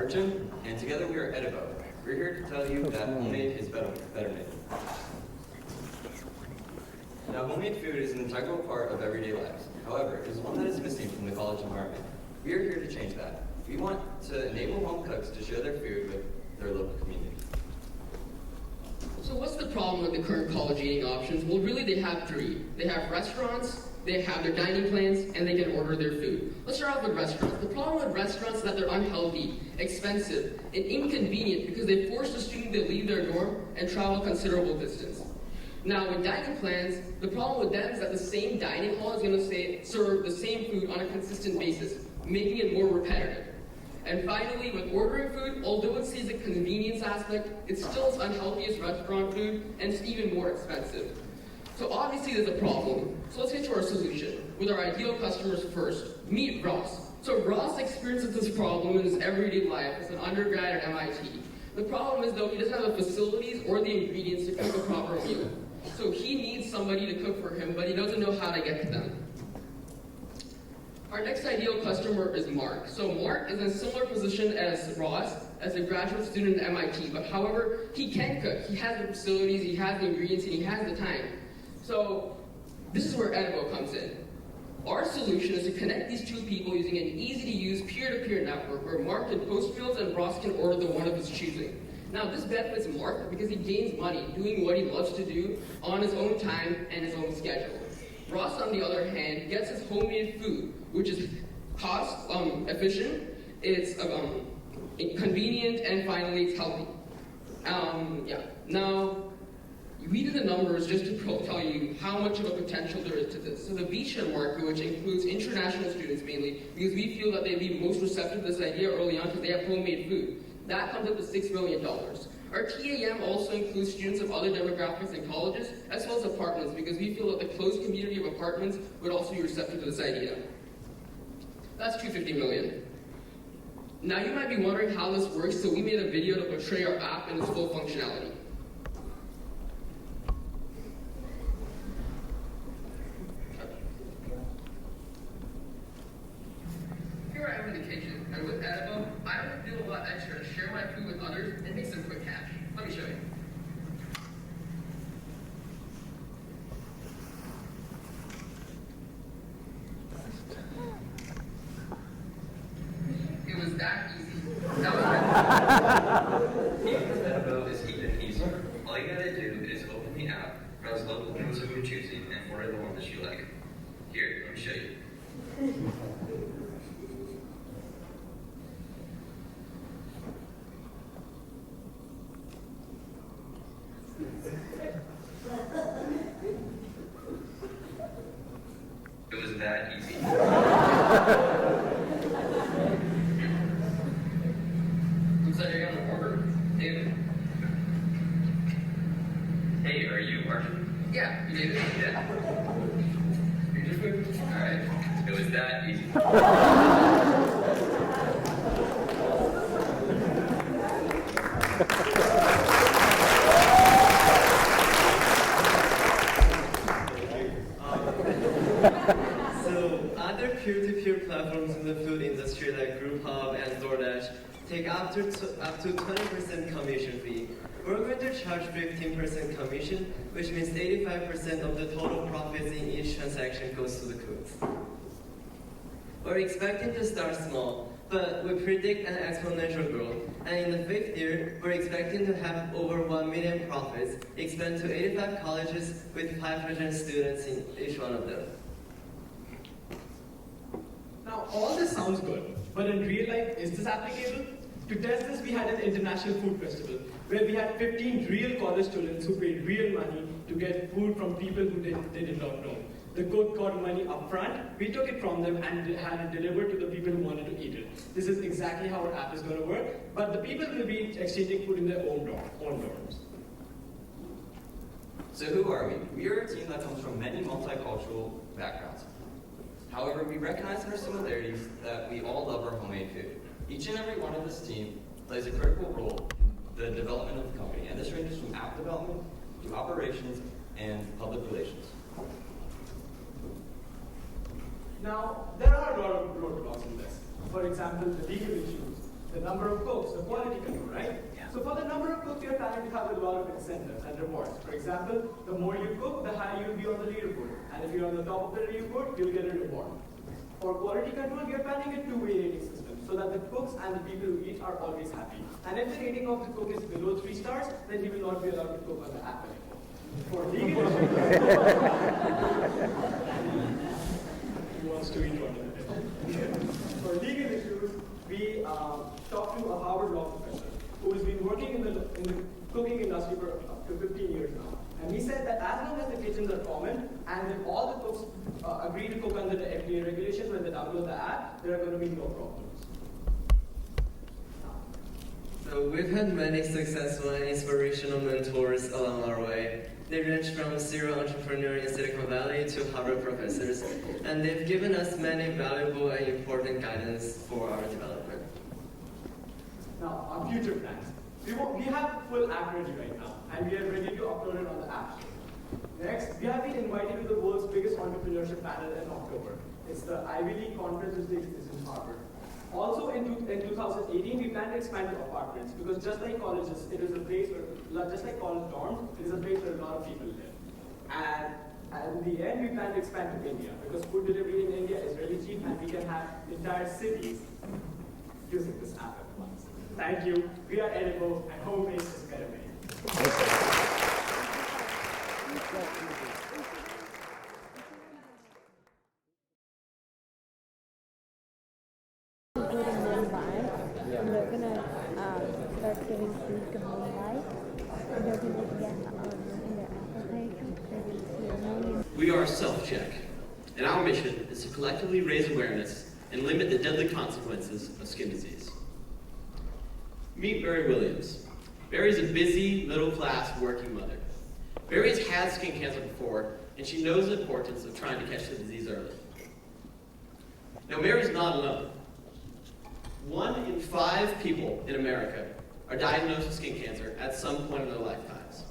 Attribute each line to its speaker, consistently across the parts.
Speaker 1: Arjun, and together we are Edibo. We're here to tell you that homemade is better made. Now, homemade food is an integral part of everyday lives. However, it is one that is missing from the college environment. We are here to change that. We want to enable home cooks to share their food with their local community.
Speaker 2: So what's the problem with the current college eating options? Well, really they have three. They have restaurants, they have their dining plans, and they can order their food. Let's start off with restaurants. The problem with restaurants is that they're unhealthy, expensive, and inconvenient because they force the student to leave their dorm and travel a considerable distance. Now, with dining plans, the problem with them is that the same dining hall is going to serve the same food on a consistent basis, making it more repetitive. And finally, with ordering food, although it sees a convenience aspect, it's still as unhealthy as restaurant food, and it's even more expensive. So obviously there's a problem. So let's get to our solution. With our ideal customers first, meet Ross. So Ross experiences this problem in his everyday life as an undergrad at MIT. The problem is though, he doesn't have the facilities or the ingredients to cook a proper meal. So he needs somebody to cook for him, but he doesn't know how to get to them. Our next ideal customer is Mark. So Mark is in a similar position as Ross, as a graduate student at MIT, but however, he can cook. He has the facilities, he has the ingredients, and he has the time. So this is where Edibo comes in. Our solution is to connect these two people using an easy-to-use peer-to-peer network where Mark can post meals and Ross can order the one of his choosing. Now this benefits Mark because he gains money doing what he loves to do on his own time and his own schedule. Ross, on the other hand, gets his homemade food, which is cost efficient, it's convenient, and finally it's healthy. Now, we did the numbers just to tell you how much of a potential there is to this. So the beachhead market, which includes international students mainly, because we feel that they'd be most receptive to this idea early on because they have homemade food, that comes up to $6 million. Our TAM also includes students of other demographics and colleges, as well as apartments, because we feel that the closed community of apartments would also be receptive to this idea. That's $250 million. Now you might be wondering how this works, so we made a video to portray our app in its full functionality. Here I am in the kitchen, and with Edibo, I would feel a lot extra to share my food with others and make some quick cash. Let me show you. It was that easy. That was
Speaker 3: Eating with Edibo is even easier. All you gotta do is open the app, browse local meals of your choosing, and order the one that you like. Here, let me show you. It was that easy.
Speaker 2: Looks like you're gonna order, David.
Speaker 3: Hey, are you Arjun?
Speaker 2: Yeah, you did it.
Speaker 3: Yeah.
Speaker 2: You're just moving.
Speaker 3: Alright. It was that easy.
Speaker 4: So other peer-to-peer platforms in the food industry like GroupHub and DoorDash take up to 20% commission fee. We're going to charge 15% commission, which means 85% of the total profits in each transaction goes to the cooks. We're expecting to start small, but we predict an exponential growth. And in the 5th year, we're expecting to have over 1 million profits, expand to 85 colleges with 500 students in each one of them.
Speaker 5: Now, all this sounds good, but in real life, is this applicable? To test this, we had an international food festival, where we had 15 real college students who paid real money to get food from people who they did not know. The cook got money up front, we took it from them and had it delivered to the people who wanted to eat it. This is exactly how our app is going to work, but the people will be exchanging food in their own dorms.
Speaker 1: So who are we? We are a team that comes from many multicultural backgrounds. However, we recognize there are similarities that we all love our homemade food. Each and every one of this team plays a critical role in the development of the company, and this ranges from app development to operations and public relations.
Speaker 5: Now, there are a lot of roadblocks in this. For example, the legal issues. The number of cooks, the quality control, right? So for the number of cooks, you're planning to have a lot of incentives and rewards. For example, the more you cook, the higher you'll be on the leaderboard. And if you're on the top of the leaderboard, you'll get a reward. For quality control, you're planning a two-way rating system so that the cooks and the people who eat are always happy. And if the rating of the cook is below 3 stars, then he will not be allowed to cook on the app anymore. For legal issues, he wants to eat one of them. For legal issues, we talked to a Harvard law professor who has been working in the cooking industry for up to 15 years now. And he said that as long as the kitchens are common and if all the cooks agree to cook under the FDA regulations when they download the app, there are going to be no problems.
Speaker 4: So we've had many successful and inspirational mentors along our way. They range from a serial entrepreneur in Silicon Valley to Harvard professors, and they've given us many valuable and important guidance for our development.
Speaker 5: Now, our future plans. We have full app ready right now, and we are ready to upload it on the App Store. Next, we have been invited to the world's biggest entrepreneurship panel in October. It's the Ivy League conference, which takes place in Harvard. Also, in 2018, we plan to expand to apartments, because just like colleges, it is a place where, just like college dorms, it is a place where a lot of people live. And in the end, we plan to expand to India, because food delivery in India is really cheap, and we can have entire cities using this app at once. Thank you. We are edible, and home base is better made.
Speaker 6: Including Mumbai, and they're gonna start giving food to Mumbai, and they're gonna get in their application, they're gonna see a million.
Speaker 1: We are Self-Check, and our mission is to collectively raise awareness and limit the deadly consequences of skin disease. Meet Mary Williams. Mary's a busy, middle-class, working mother. Mary has had skin cancer before, and she knows the importance of trying to catch the disease early. Now, Mary's not alone. 1 in 5 people in America are diagnosed with skin cancer at some point in their lifetimes.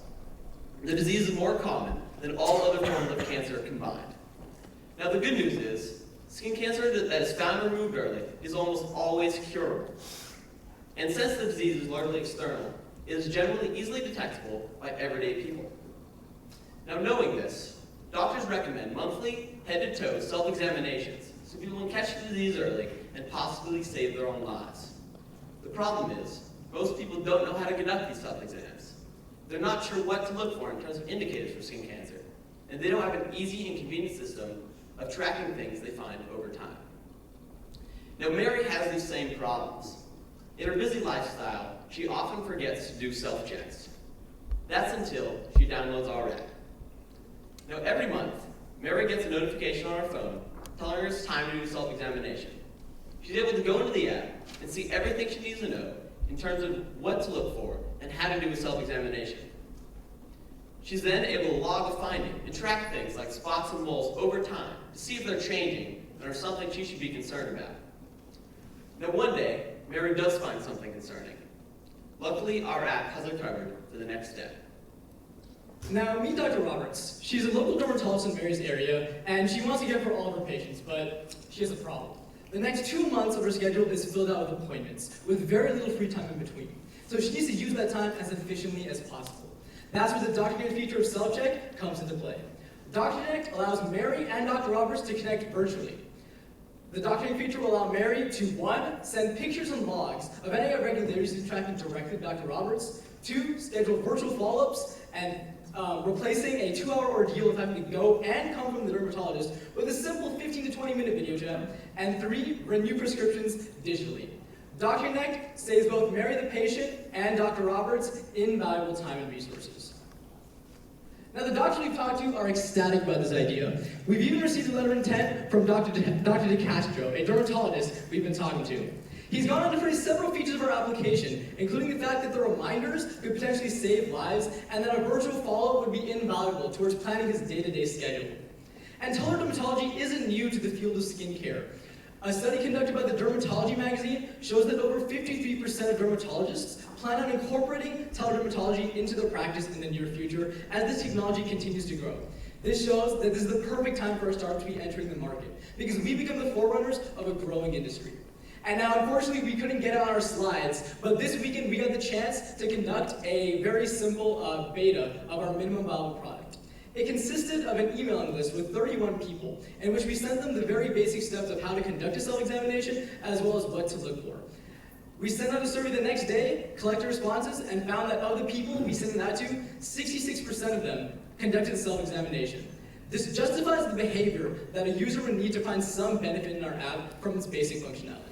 Speaker 1: The disease is more common than all other forms of cancer combined. Now, the good news is, skin cancer that is found and removed early is almost always curable. And since the disease is largely external, it is generally easily detectable by everyday people. Now, knowing this, doctors recommend monthly head-to-toe self-examinations so people can catch the disease early and possibly save their own lives. The problem is, most people don't know how to conduct these self-exams. They're not sure what to look for in terms of indicators for skin cancer, and they don't have an easy and convenient system of tracking things they find over time. Now, Mary has these same problems. In her busy lifestyle, she often forgets to do self-checks. That's until she downloads our app. Now, every month, Mary gets a notification on her phone telling her it's time to do a self-examination. She's able to go into the app and see everything she needs to know in terms of what to look for and how to do a self-examination. She's then able to log a finding and track things like spots and moles over time to see if they're changing and are something she should be concerned about. Now, one day, Mary does find something concerning. Luckily, our app has her covered for the next step.
Speaker 7: Now, meet Dr. Roberts. She's a local dermatologist in Mary's area, and she wants to care for all of her patients, but she has a problem. The next 2 months of her schedule is filled out with appointments, with very little free time in between. So she needs to use that time as efficiently as possible. That's where the Dr. Connect feature of Self-Check comes into play. Dr. Connect allows Mary and Dr. Roberts to connect virtually. The Dr. Connect feature will allow Mary to 1, send pictures and logs of any irregularities she's tracking directly to Dr. Roberts, 2, schedule virtual follow-ups, and replacing a 2-hour ordeal of having to go and come from the dermatologist with a simple 15 to 20 minute video chat, and 3, renew prescriptions digitally. Dr. Connect saves both Mary the patient and Dr. Roberts invaluable time and resources. Now, the doctors we've talked to are ecstatic about this idea. We've even received a letter of intent from Dr. DeCastro, a dermatologist we've been talking to. He's gone on to praise several features of our application, including the fact that the reminders could potentially save lives, and that our virtual follow-up would be invaluable towards planning his day-to-day schedule. And teledermatology isn't new to the field of skincare. A study conducted by the Dermatology magazine shows that over 53% of dermatologists plan on incorporating teledermatology into their practice in the near future as this technology continues to grow. This shows that this is the perfect time for a startup to be entering the market, because we become the forerunners of a growing industry. And now, unfortunately, we couldn't get it on our slides, but this weekend we got the chance to conduct a very simple beta of our minimum viable product. It consisted of an emailing list with 31 people, in which we sent them the very basic steps of how to conduct a self-examination, as well as what to look for. We sent out a survey the next day, collected responses, and found that of the people we sent it out to, 66% of them conducted a self-examination. This justifies the behavior that a user would need to find some benefit in our app from its basic functionality.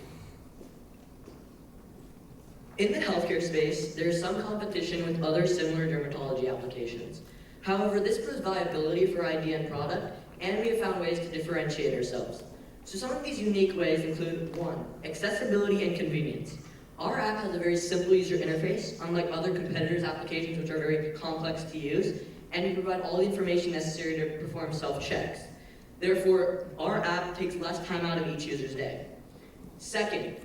Speaker 8: In the healthcare space, there is some competition with other similar dermatology applications. However, this proves viability for idea and product, and we have found ways to differentiate ourselves. So some of these unique ways include 1. Accessibility and convenience. Our app has a very simple user interface, unlike other competitors' applications which are very complex to use, and we provide all the information necessary to perform self-checks. Therefore, our app takes less time out of each user's day. 2nd,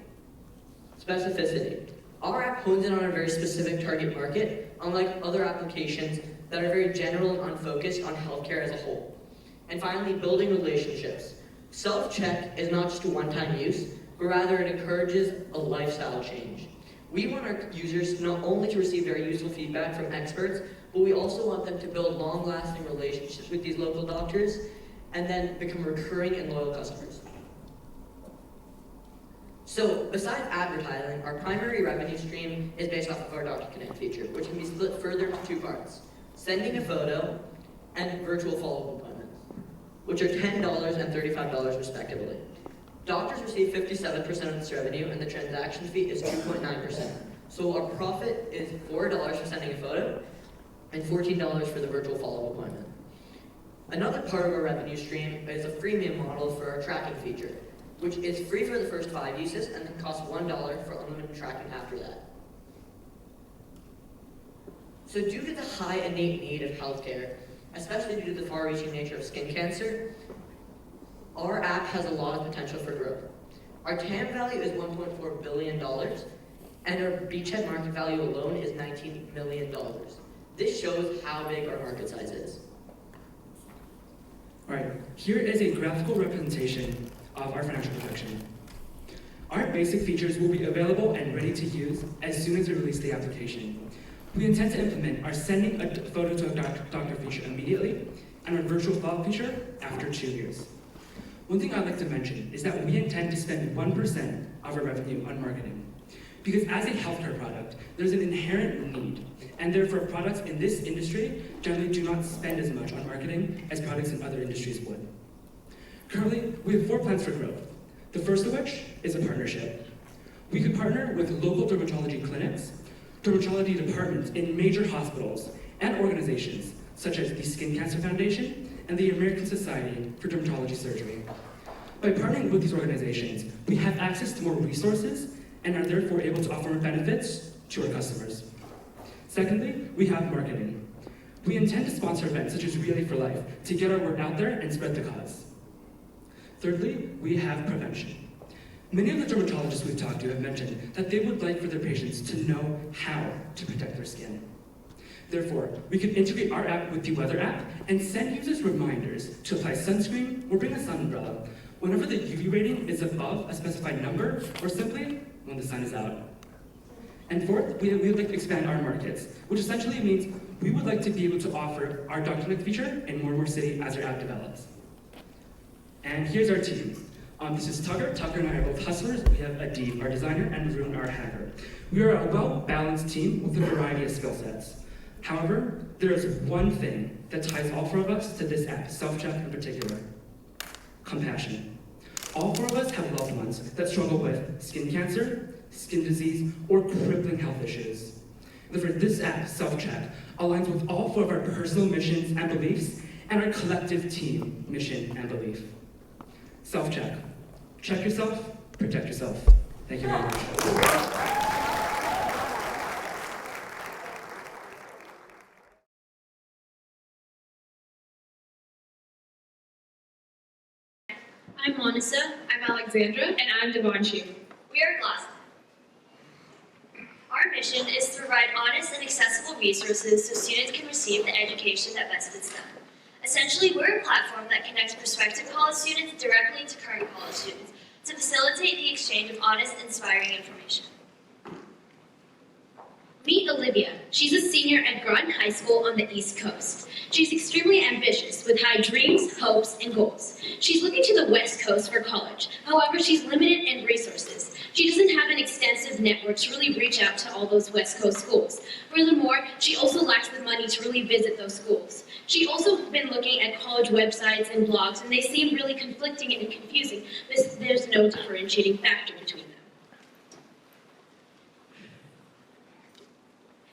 Speaker 8: specificity. Our app hones in on a very specific target market, unlike other applications that are very general and unfocused on healthcare as a whole. And finally, building relationships. Self-check is not just a one-time use, but rather it encourages a lifestyle change. We want our users not only to receive very useful feedback from experts, but we also want them to build long-lasting relationships with these local doctors and then become recurring and loyal customers. So, besides advertising, our primary revenue stream is based off of our Doctor Connect feature, which can be split further into 2 parts: sending a photo and virtual follow-up appointments, which are $10 and $35 respectively. Doctors receive 57% of this revenue, and the transaction fee is 2.9%. So our profit is $4 for sending a photo and $14 for the virtual follow-up appointment. Another part of our revenue stream is a freemium model for our tracking feature, which is free for the first 5 uses and then costs $1 for unlimited tracking after that. So due to the high innate need of healthcare, especially due to the far-reaching nature of skin cancer, our app has a lot of potential for growth. Our TAM value is $1.4 billion, and our beachhead market value alone is $19 million. This shows how big our market size is.
Speaker 9: Alright, here is a graphical representation of our financial projection. Our basic features will be available and ready to use as soon as we release the application. We intend to implement our sending a photo to a doctor feature immediately and our virtual follow-up feature after 2 years. One thing I'd like to mention is that we intend to spend 1% of our revenue on marketing. Because as a healthcare product, there's an inherent need, and therefore products in this industry generally do not spend as much on marketing as products in other industries would. Currently, we have 4 plans for growth. The first of which is a partnership. We could partner with local dermatology clinics, dermatology departments in major hospitals, and organizations such as the Skin Cancer Foundation and the American Society for Dermatology Surgery. By partnering with these organizations, we have access to more resources and are therefore able to offer more benefits to our customers. Secondly, we have marketing. We intend to sponsor events such as Relay for Life to get our word out there and spread the cause. Thirdly, we have prevention. Many of the dermatologists we've talked to have mentioned that they would like for their patients to know how to protect their skin. Therefore, we could integrate our app with the weather app and send users reminders to apply sunscreen or bring a sun umbrella whenever the UV rating is above a specified number or simply when the sun is out. And fourth, we would like to expand our markets, which essentially means we would like to be able to offer our document feature in more and more cities as our app develops. And here's our team. This is Tucker. Tucker and I are both hustlers. We have Adib, our designer, and Varun, our hacker. We are a well-balanced team with a variety of skill sets. However, there is one thing that ties all 4 of us to this app, self-check in particular: compassion. All 4 of us have loved ones that struggle with skin cancer, skin disease, or crippling health issues. Therefore, this app, self-check, aligns with all 4 of our personal missions and beliefs and our collective team mission and belief. Self-check. Check yourself, protect yourself. Thank you very much.
Speaker 10: I'm Monisa. I'm Alexandra. And I'm Devanshi. We are Glass. Our mission is to provide honest and accessible resources so students can receive the education that best fits them. Essentially, we're a platform that connects prospective college students directly to current college students, to facilitate the exchange of honest, inspiring information. Meet Olivia. She's a senior at Groton High School on the East Coast. She's extremely ambitious with high dreams, hopes, and goals. She's looking to the West Coast for college. However, she's limited in resources. She doesn't have an extensive network to really reach out to all those West Coast schools. Furthermore, she also lacks the money to really visit those schools. She's also been looking at college websites and blogs, and they seem really conflicting and confusing. There's no differentiating factor between them.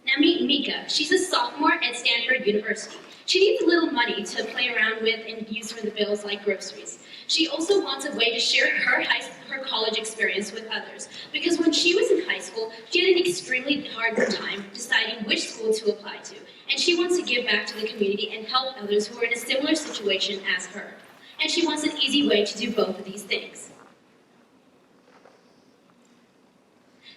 Speaker 10: Now meet Mika. She's a sophomore at Stanford University. She needs a little money to play around with and use for the bills like groceries. She also wants a way to share her college experience with others, because when she was in high school, she had an extremely hard time deciding which school to apply to, and she wants to give back to the community and help others who are in a similar situation as her. And she wants an easy way to do both of these things.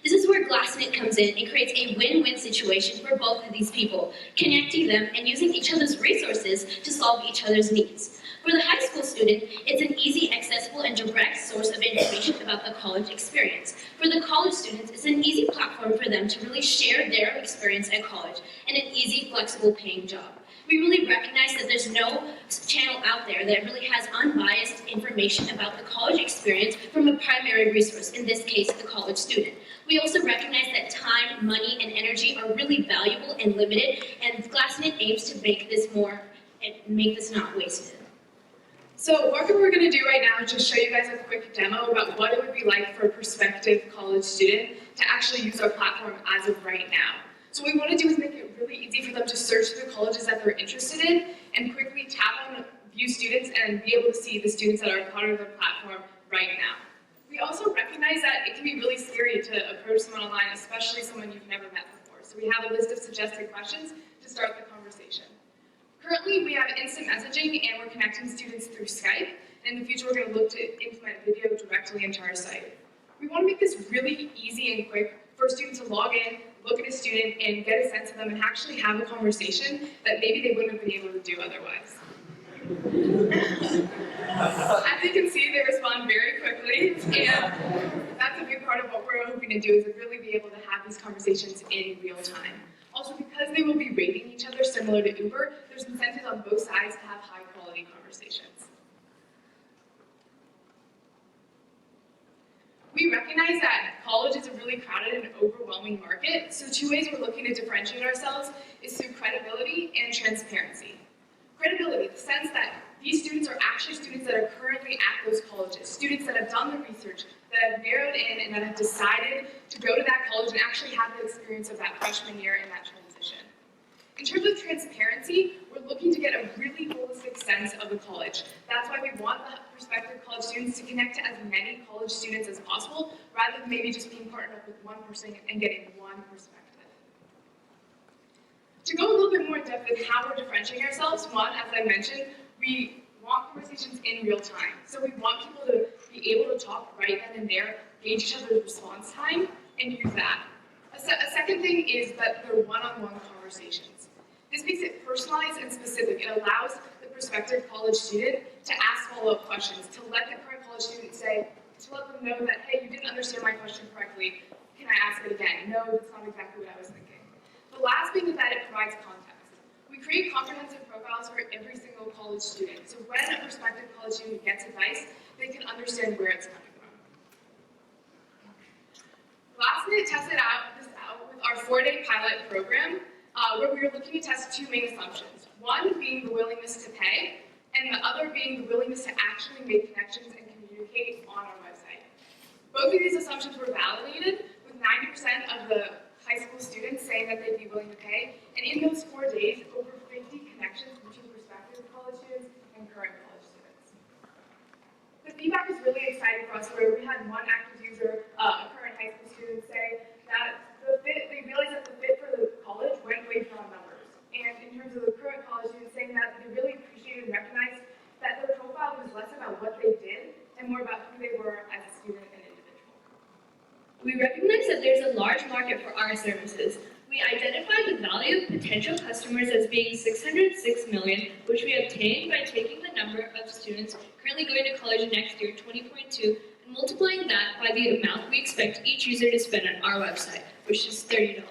Speaker 10: This is where GlassNet comes in and creates a win-win situation for both of these people, connecting them and using each other's resources to solve each other's needs. For the high school student, it's an easy, accessible, and direct source of information about the college experience. For the college students, it's an easy platform for them to really share their experience at college and an easy, flexible paying job. We really recognize that there's no channel out there that really has unbiased information about the college experience from a primary resource, in this case, the college student. We also recognize that time, money, and energy are really valuable and limited, and GlassNet aims to make this not wasted.
Speaker 11: So what we're going to do right now is just show you guys a quick demo about what it would be like for a prospective college student to actually use our platform as of right now. So what we want to do is make it really easy for them to search the colleges that they're interested in and quickly tap on View Students and be able to see the students that are part of the platform right now. We also recognize that it can be really scary to approach someone online, especially someone you've never met before. So we have a list of suggested questions to start the conversation. Currently, we have instant messaging and we're connecting students through Skype. And in the future, we're going to look to implement video directly into our site. We want to make this really easy and quick for a student to log in, look at a student, and get a sense of them and actually have a conversation that maybe they wouldn't have been able to do otherwise. As you can see, they respond very quickly, and that's a big part of what we're hoping to do, is to really be able to have these conversations in real time. Also, because they will be rating each other similar to Uber, there's incentives on both sides to have high-quality conversations. We recognize that college is a really crowded and overwhelming market, so two ways we're looking to differentiate ourselves is through credibility and transparency. Credibility, the sense that these students are actually students that are currently at those colleges, students that have done the research, that have narrowed in and that have decided to go to that college and actually have the experience of that freshman year in that transition. In terms of transparency, we're looking to get a really holistic sense of the college. That's why we want the prospective college students to connect to as many college students as possible, rather than maybe just being partnered up with one person and getting one perspective. To go a little bit more in depth in how we're differentiating ourselves, one, as I mentioned, we want conversations in real time. So we want people to be able to talk right then and there, gauge each other's response time, and use that. A second thing is that they're one-on-one conversations. This makes it personalized and specific. It allows the prospective college student to ask follow-up questions, to let the current college student say, to let them know that, hey, you didn't understand my question correctly, can I ask it again? No, that's not exactly what I was thinking. The last thing is that it provides context. We create comprehensive profiles for every single college student. So when a prospective college student gets advice, they can understand where it's coming from. GlassNet tested this out with our 4-day pilot program, where we were looking to test two main assumptions. One being the willingness to pay, and the other being the willingness to actually make connections and communicate on our website. Both of these assumptions were validated, with 90% of the high school students saying that they'd be willing to pay, and in those 4 days, over 50 connections between prospective college students and current college students. The feedback was really exciting for us, where we had one active user, a current high school student, say that they realized that the fit for the college went way beyond numbers. And in terms of the current college students, saying that they really appreciated and recognized that their profile was less about what they did and more about who they were as a student and individual.
Speaker 10: We recognize that there's a large market for our services. We identified the value of potential customers as being 606 million, which we obtained by taking the number of students currently going to college next year, 20.2, and multiplying that by the amount we expect each user to spend on our website, which is $30.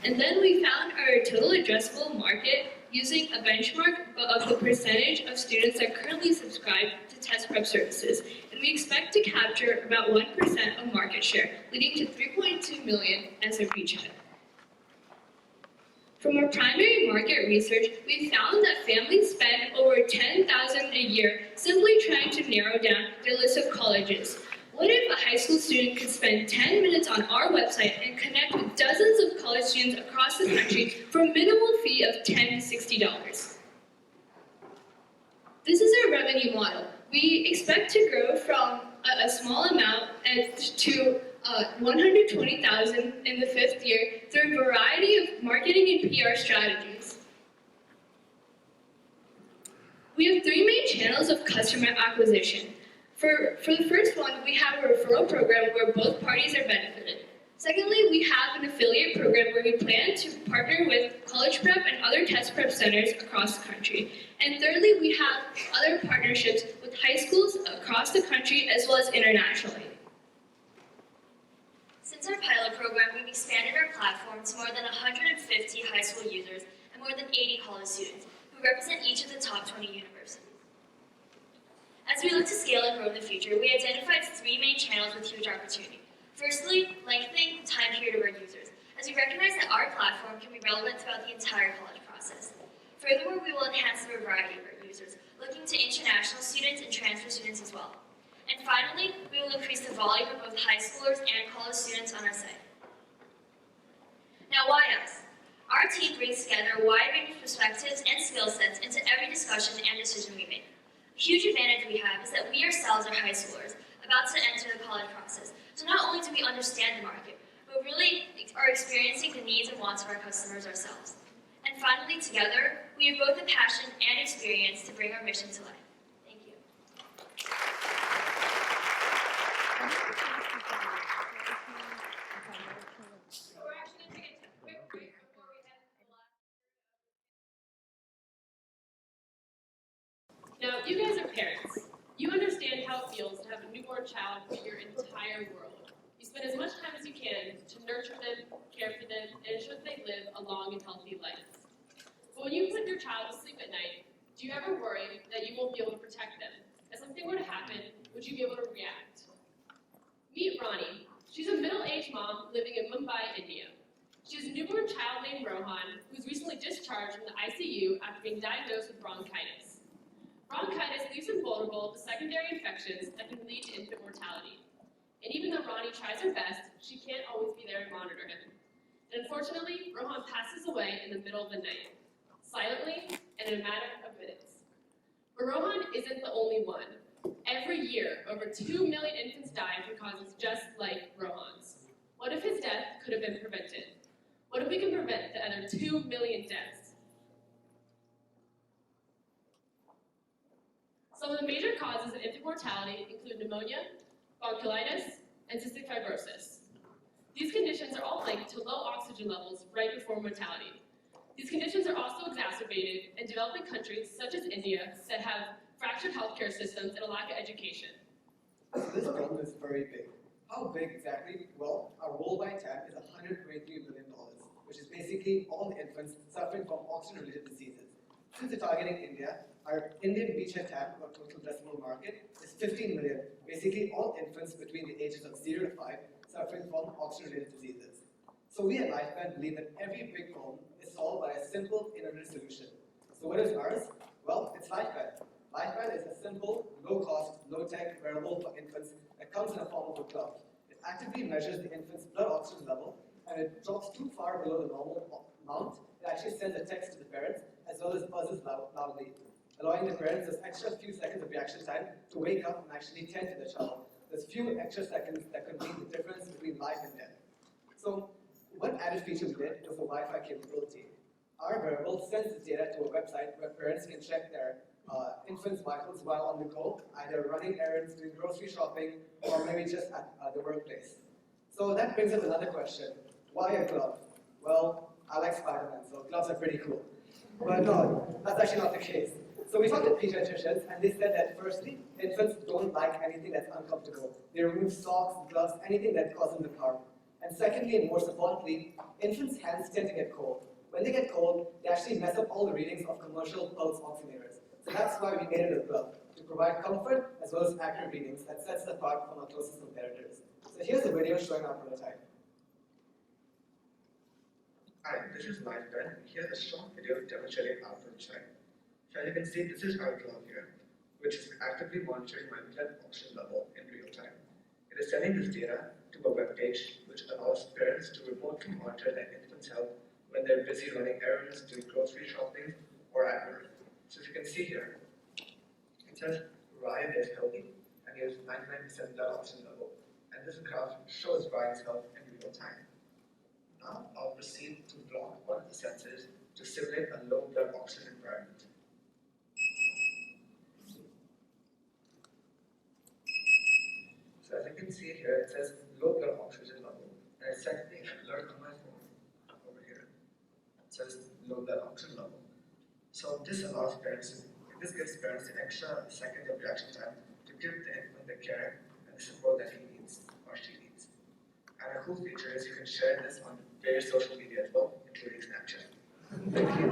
Speaker 10: And then we found our total addressable market using a benchmark of the percentage of students that currently subscribe to test prep services. And we expect to capture about 1% of market share, leading to 3.2 million as a beachhead. From our primary market research, we found that families spend over $10,000 a year simply trying to narrow down their list of colleges. What if a high school student could spend 10 minutes on our website and connect with dozens of college students across the country for a minimal fee of $10 to $60? This is our revenue model. We expect to grow from a small amount to 120,000 in the 5th year through a variety of marketing and PR strategies. We have 3 main channels of customer acquisition. For the first one, we have a referral program where both parties are benefited. Secondly, we have an affiliate program where we plan to partner with college prep and other test prep centers across the country. And thirdly, we have other partnerships with high schools across the country as well as internationally.
Speaker 12: Since our pilot program, we've expanded our platform to more than 150 high school users and more than 80 college students who represent each of the top 20 universities. As we look to scale and grow in the future, we identified 3 main channels with huge opportunity. Firstly, lengthening the time period of our users, as we recognize that our platform can be relevant throughout the entire college process. Furthermore, we will enhance the variety of our users, looking to international students and transfer students as well. And finally, we will increase the volume of both high schoolers and college students on our site. Now, why us? Our team brings together a wide range of perspectives and skill sets into every discussion and decision we make. A huge advantage we have is that we ourselves are high schoolers, about to enter the college process. So not only do we understand the market, but really are experiencing the needs and wants of our customers ourselves. And finally, together, we have both the passion and experience to bring our mission to life. Thank you.
Speaker 11: So we're actually going to take a quick break before we head to the last.
Speaker 13: Now, you guys are parents. You understand how it feels to have a newborn child be your entire world. You spend as much time as you can to nurture them, care for them, and ensure that they live a long and healthy life. But when you put your child to sleep at night, do you ever worry that you won't be able to protect them? If something were to happen, would you be able to react? Meet Ronnie. She's a middle-aged mom living in Mumbai, India. She has a newborn child named Rohan, who was recently discharged from the ICU after being diagnosed with bronchitis. Bronchitis leaves them vulnerable to secondary infections that can lead to infant mortality. And even though Ronnie tries her best, she can't always be there to monitor him. And unfortunately, Rohan passes away in the middle of the night, silently and in a matter of minutes. But Rohan isn't the only one. Every year, over 2 million infants die from causes just like Rohan's. What if his death could have been prevented? What if we can prevent the other 2 million deaths? Some of the major causes of infant mortality include pneumonia, bronchiolitis, and cystic fibrosis. These conditions are all linked to low oxygen levels right before mortality. These conditions are also exacerbated in developing countries such as India that have fractured healthcare systems and a lack of education.
Speaker 14: This problem is very big. How big exactly? Well, our worldwide TAM is $123 billion, which is basically all the infants suffering from oxygen-related diseases. Since we're targeting India, our Indian beachhead TAM, our total addressable market, is 15 million, basically all infants between the ages of 0 to 5 suffering from oxygen-related diseases. So we at Lifepan believe that every big problem is solved by a simple, innovative solution. So what is ours? Well, it's Lifepan. Lifepan is a simple, low-cost, low-tech wearable for infants that comes in the form of a glove. It actively measures the infant's blood oxygen level, and it drops too far below the normal amount. It actually sends a text to the parents, as well as buzzes loudly, allowing the parents this extra few seconds of reaction time to wake up and actually tend to the child. There's few extra seconds that could mean the difference between life and death. So, one added feature we did was the Wi-Fi capability. Our wearable sends the data to a website where parents can check their infants' vitals while on the go, either running errands, doing grocery shopping, or maybe just at the workplace. So that brings up another question. Why a glove? Well, I like Spider-Man, so gloves are pretty cool. But no, that's actually not the case. So we talked to pediatricians, and they said that firstly, infants don't like anything that's uncomfortable. They remove socks, gloves, anything that causes them harm. And secondly, and most importantly, infants' hands tend to get cold. When they get cold, they actually mess up all the readings of commercial pulse oximeters. So that's why we made it a glove, to provide comfort as well as accurate readings that sets it apart from our closest competitors. So here's a video showing our prototype.
Speaker 15: Hi, this is LifeBed. Here's a short video demonstrating our prototype. So as you can see, this is our glove here, which is actively monitoring my blood oxygen level in real time. It is sending this data to a web page, which allows parents to remotely monitor their infant's health when they're busy running errands, doing grocery shopping, or at work. So as you can see here, it says Ryan is healthy and he has 99% blood oxygen level. And this graph shows Ryan's health in real time. Now I'll proceed to block one of the sensors to simulate a low blood oxygen environment. So as you can see here, it says low blood oxygen level, and it's sending an alert on my phone over here. It says low blood oxygen level. So this allows parents, this gives parents an extra second of reaction time to give the infant the care and the support that he needs or she needs. And a cool feature is you can share this on various social media as well, including Snapchat. Thank you.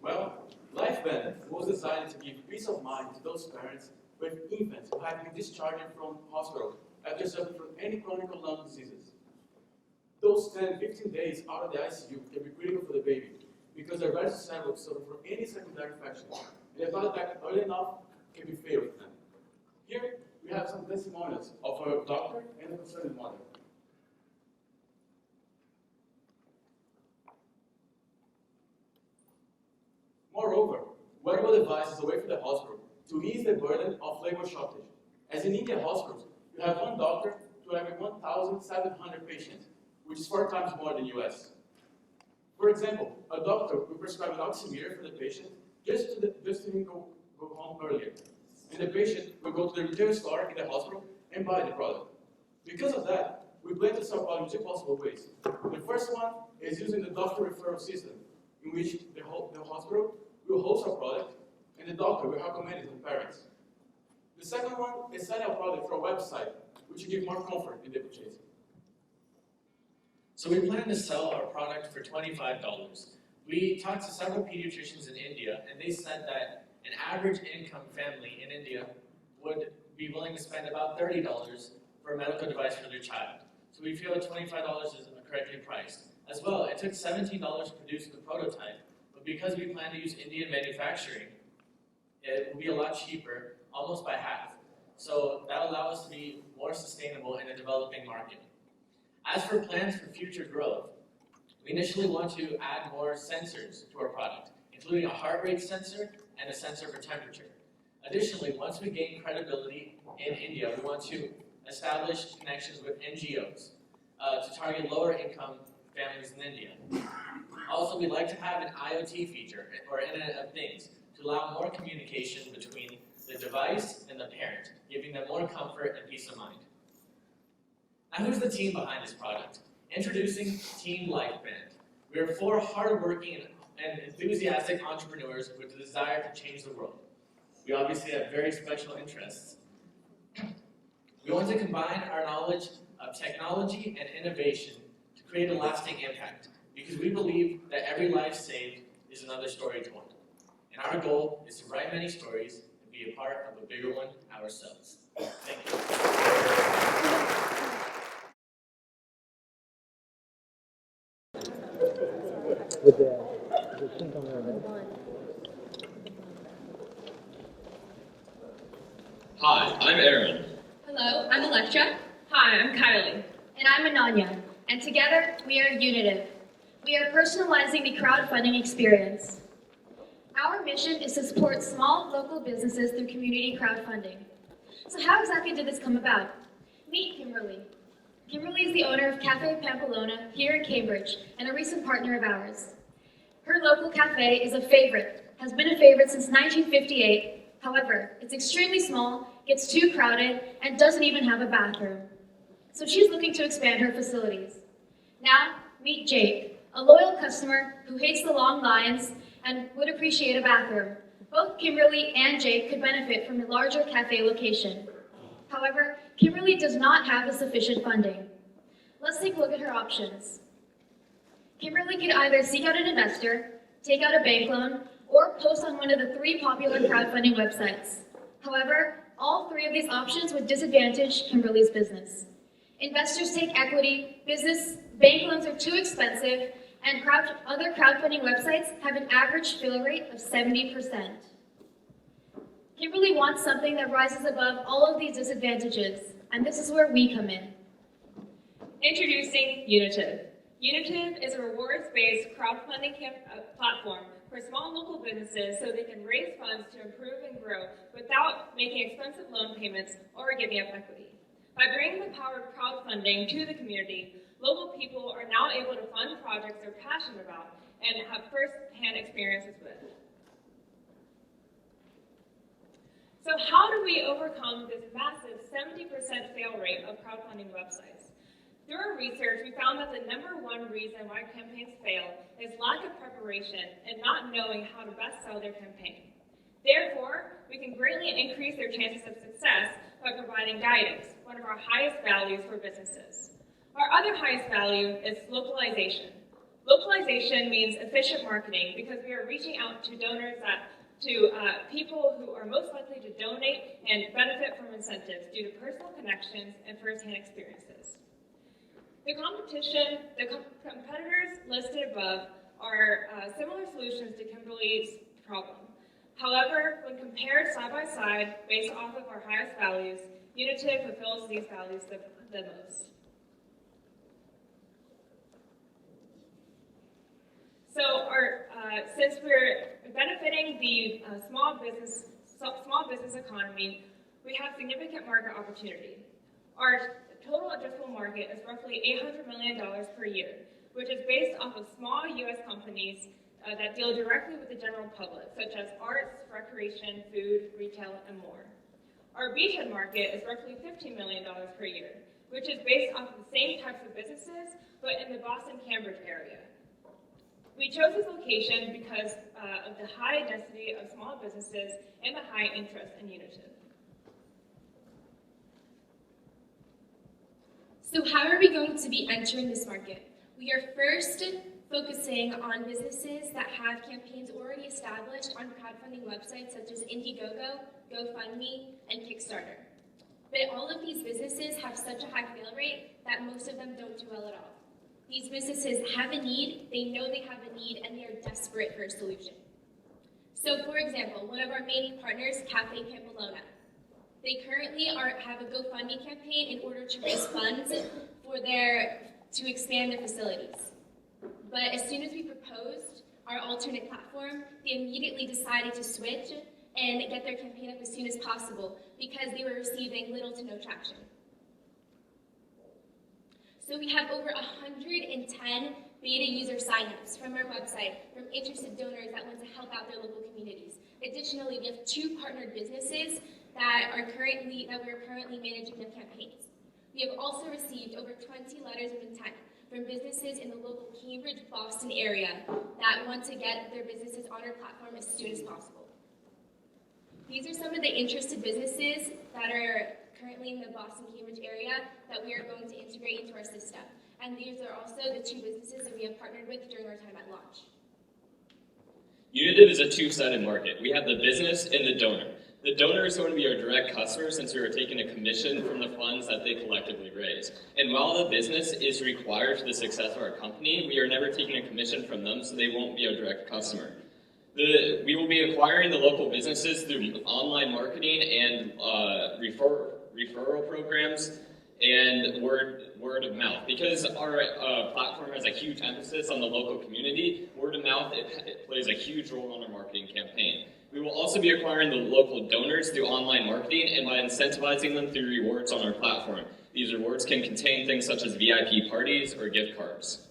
Speaker 16: Well, LifeBed was designed to give peace of mind to those parents with infants who have been discharged from hospital after suffering from any chronic lung diseases. Those 10-15 days out of the ICU can be critical for the baby because they're very susceptible to suffer from any secondary infection. And if not attacked early enough, can be fatal for them. Here, we have some testimonials of a doctor and a concerned mother. Moreover, wearable devices away from the hospital to ease the burden of labor shortage. As in Indian hospitals, you have one doctor to every 1,700 patients, which is 4 times more than US. For example, a doctor will prescribe an oximeter for the patient just to him go home earlier. And the patient will go to the retail store in the hospital and buy the product. Because of that, we plan to solve problems in 2 possible ways. The first one is using the doctor referral system, in which the hospital will host our product and the doctor will recommend it to the parents. The second one is selling our product through our website, which will give more comfort in the purchase.
Speaker 17: So we plan to sell our product for $25. We talked to several pediatricians in India, and they said that an average income family in India would be willing to spend about $30 for a medical device for their child. So we feel that $25 is correctly priced. As well, it took $17 to produce the prototype, but because we plan to use Indian manufacturing, it will be a lot cheaper, almost by half. So that will allow us to be more sustainable in a developing market. As for plans for future growth, we initially want to add more sensors to our product, including a heart rate sensor and a sensor for temperature. Additionally, once we gain credibility in India, we want to establish connections with NGOs to target lower income families in India. Also, we'd like to have an IoT feature, or Internet of Things, to allow more communication between the device and the parent, giving them more comfort and peace of mind. Now, who's the team behind this product? Introducing Team LifeBand. We are 4 hardworking and enthusiastic entrepreneurs with the desire to change the world. We obviously have very special interests. We want to combine our knowledge of technology and innovation to create a lasting impact, because we believe that every life saved is another story told. And our goal is to write many stories and be a part of a bigger one ourselves. Thank you.
Speaker 18: Hi, I'm Aaron.
Speaker 19: Hello, I'm Electra.
Speaker 11: Hi, I'm Kylie.
Speaker 19: And I'm Ananya. And together, we are Unitive. We are personalizing the crowdfunding experience. Our mission is to support small local businesses through community crowdfunding. So how exactly did this come about? Meet Kimberly. Kimberly is the owner of Cafe Pampelona here in Cambridge and a recent partner of ours. Her local cafe is a favorite, has been a favorite since 1958. However, it's extremely small, gets too crowded, and doesn't even have a bathroom. So she's looking to expand her facilities. Now, meet Jake, a loyal customer who hates the long lines and would appreciate a bathroom. Both Kimberly and Jake could benefit from a larger cafe location. However, Kimberly does not have the sufficient funding. Let's take a look at her options. Kimberly could either seek out an investor, take out a bank loan, or post on one of the 3 popular crowdfunding websites. However, all 3 of these options would disadvantage Kimberly's business. Investors take equity, bank loans are too expensive, and other crowdfunding websites have an average fill rate of 70%. Kimberly wants something that rises above all of these disadvantages, and this is where we come in.
Speaker 18: Introducing Unitive. Unitive is a rewards-based crowdfunding platform for small local businesses so they can raise funds to improve and grow without making expensive loan payments or giving up equity. By bringing the power of crowdfunding to the community, local people are now able to fund projects they're passionate about and have first-hand experiences with. So how do we overcome this massive 70% fail rate of crowdfunding websites? Through our research, we found that the #1 reason why campaigns fail is lack of preparation and not knowing how to best sell their campaign. Therefore, we can greatly increase their chances of success by providing guidance, one of our highest values for businesses. Our other highest value is localization. Localization means efficient marketing because we are reaching out to donors to people who are most likely to donate and benefit from incentives due to personal connections and first-hand experiences. The competitors listed above are similar solutions to Kimberly's problem. However, when compared side by side based off of our highest values, Unitive fulfills these values the most. So since we're benefiting the small business economy, we have significant market opportunity. Our total addressable market is roughly $800 million per year, which is based off of small U.S. companies that deal directly with the general public, such as arts, recreation, food, retail, and more. Our beachhead market is roughly $15 million per year, which is based off of the same types of businesses, but in the Boston-Cambridge area. We chose this location because of the high density of small businesses and the high interest in Unitive.
Speaker 19: So how are we going to be entering this market? We are first focusing on businesses that have campaigns already established on crowdfunding websites such as Indiegogo, GoFundMe, and Kickstarter. But all of these businesses have such a high fail rate that most of them don't do well at all. These businesses have a need, they know they have a need, and they are desperate for a solution. So for example, one of our main partners, Cafe Pampelona. They currently have a GoFundMe campaign in order to raise funds to expand their facilities. But as soon as we proposed our alternate platform, they immediately decided to switch and get their campaign up as soon as possible because they were receiving little to no traction. So we have over 110 beta user signups from our website from interested donors that want to help out their local communities. Additionally, we have 2 partnered businesses that we're currently managing their campaigns. We have also received over 20 letters of intent from businesses in the local Cambridge, Boston area that want to get their businesses on our platform as soon as possible. These are some of the interested businesses that are currently in the Boston, Cambridge area that we are going to integrate into our system. And these are also the 2 businesses that we have partnered with during our time at launch.
Speaker 20: Unitive is a 2-sided market. We have the business and the donor. The donor is going to be our direct customer since we are taking a commission from the funds that they collectively raise. And while the business is required for the success of our company, we are never taking a commission from them, so they won't be our direct customer. We will be acquiring the local businesses through online marketing and referral programs and word of mouth. Because our platform has a huge emphasis on the local community, word of mouth it plays a huge role in our marketing campaign. We will also be acquiring the local donors through online marketing and by incentivizing them through rewards on our platform. These rewards can contain things such as VIP parties or gift cards.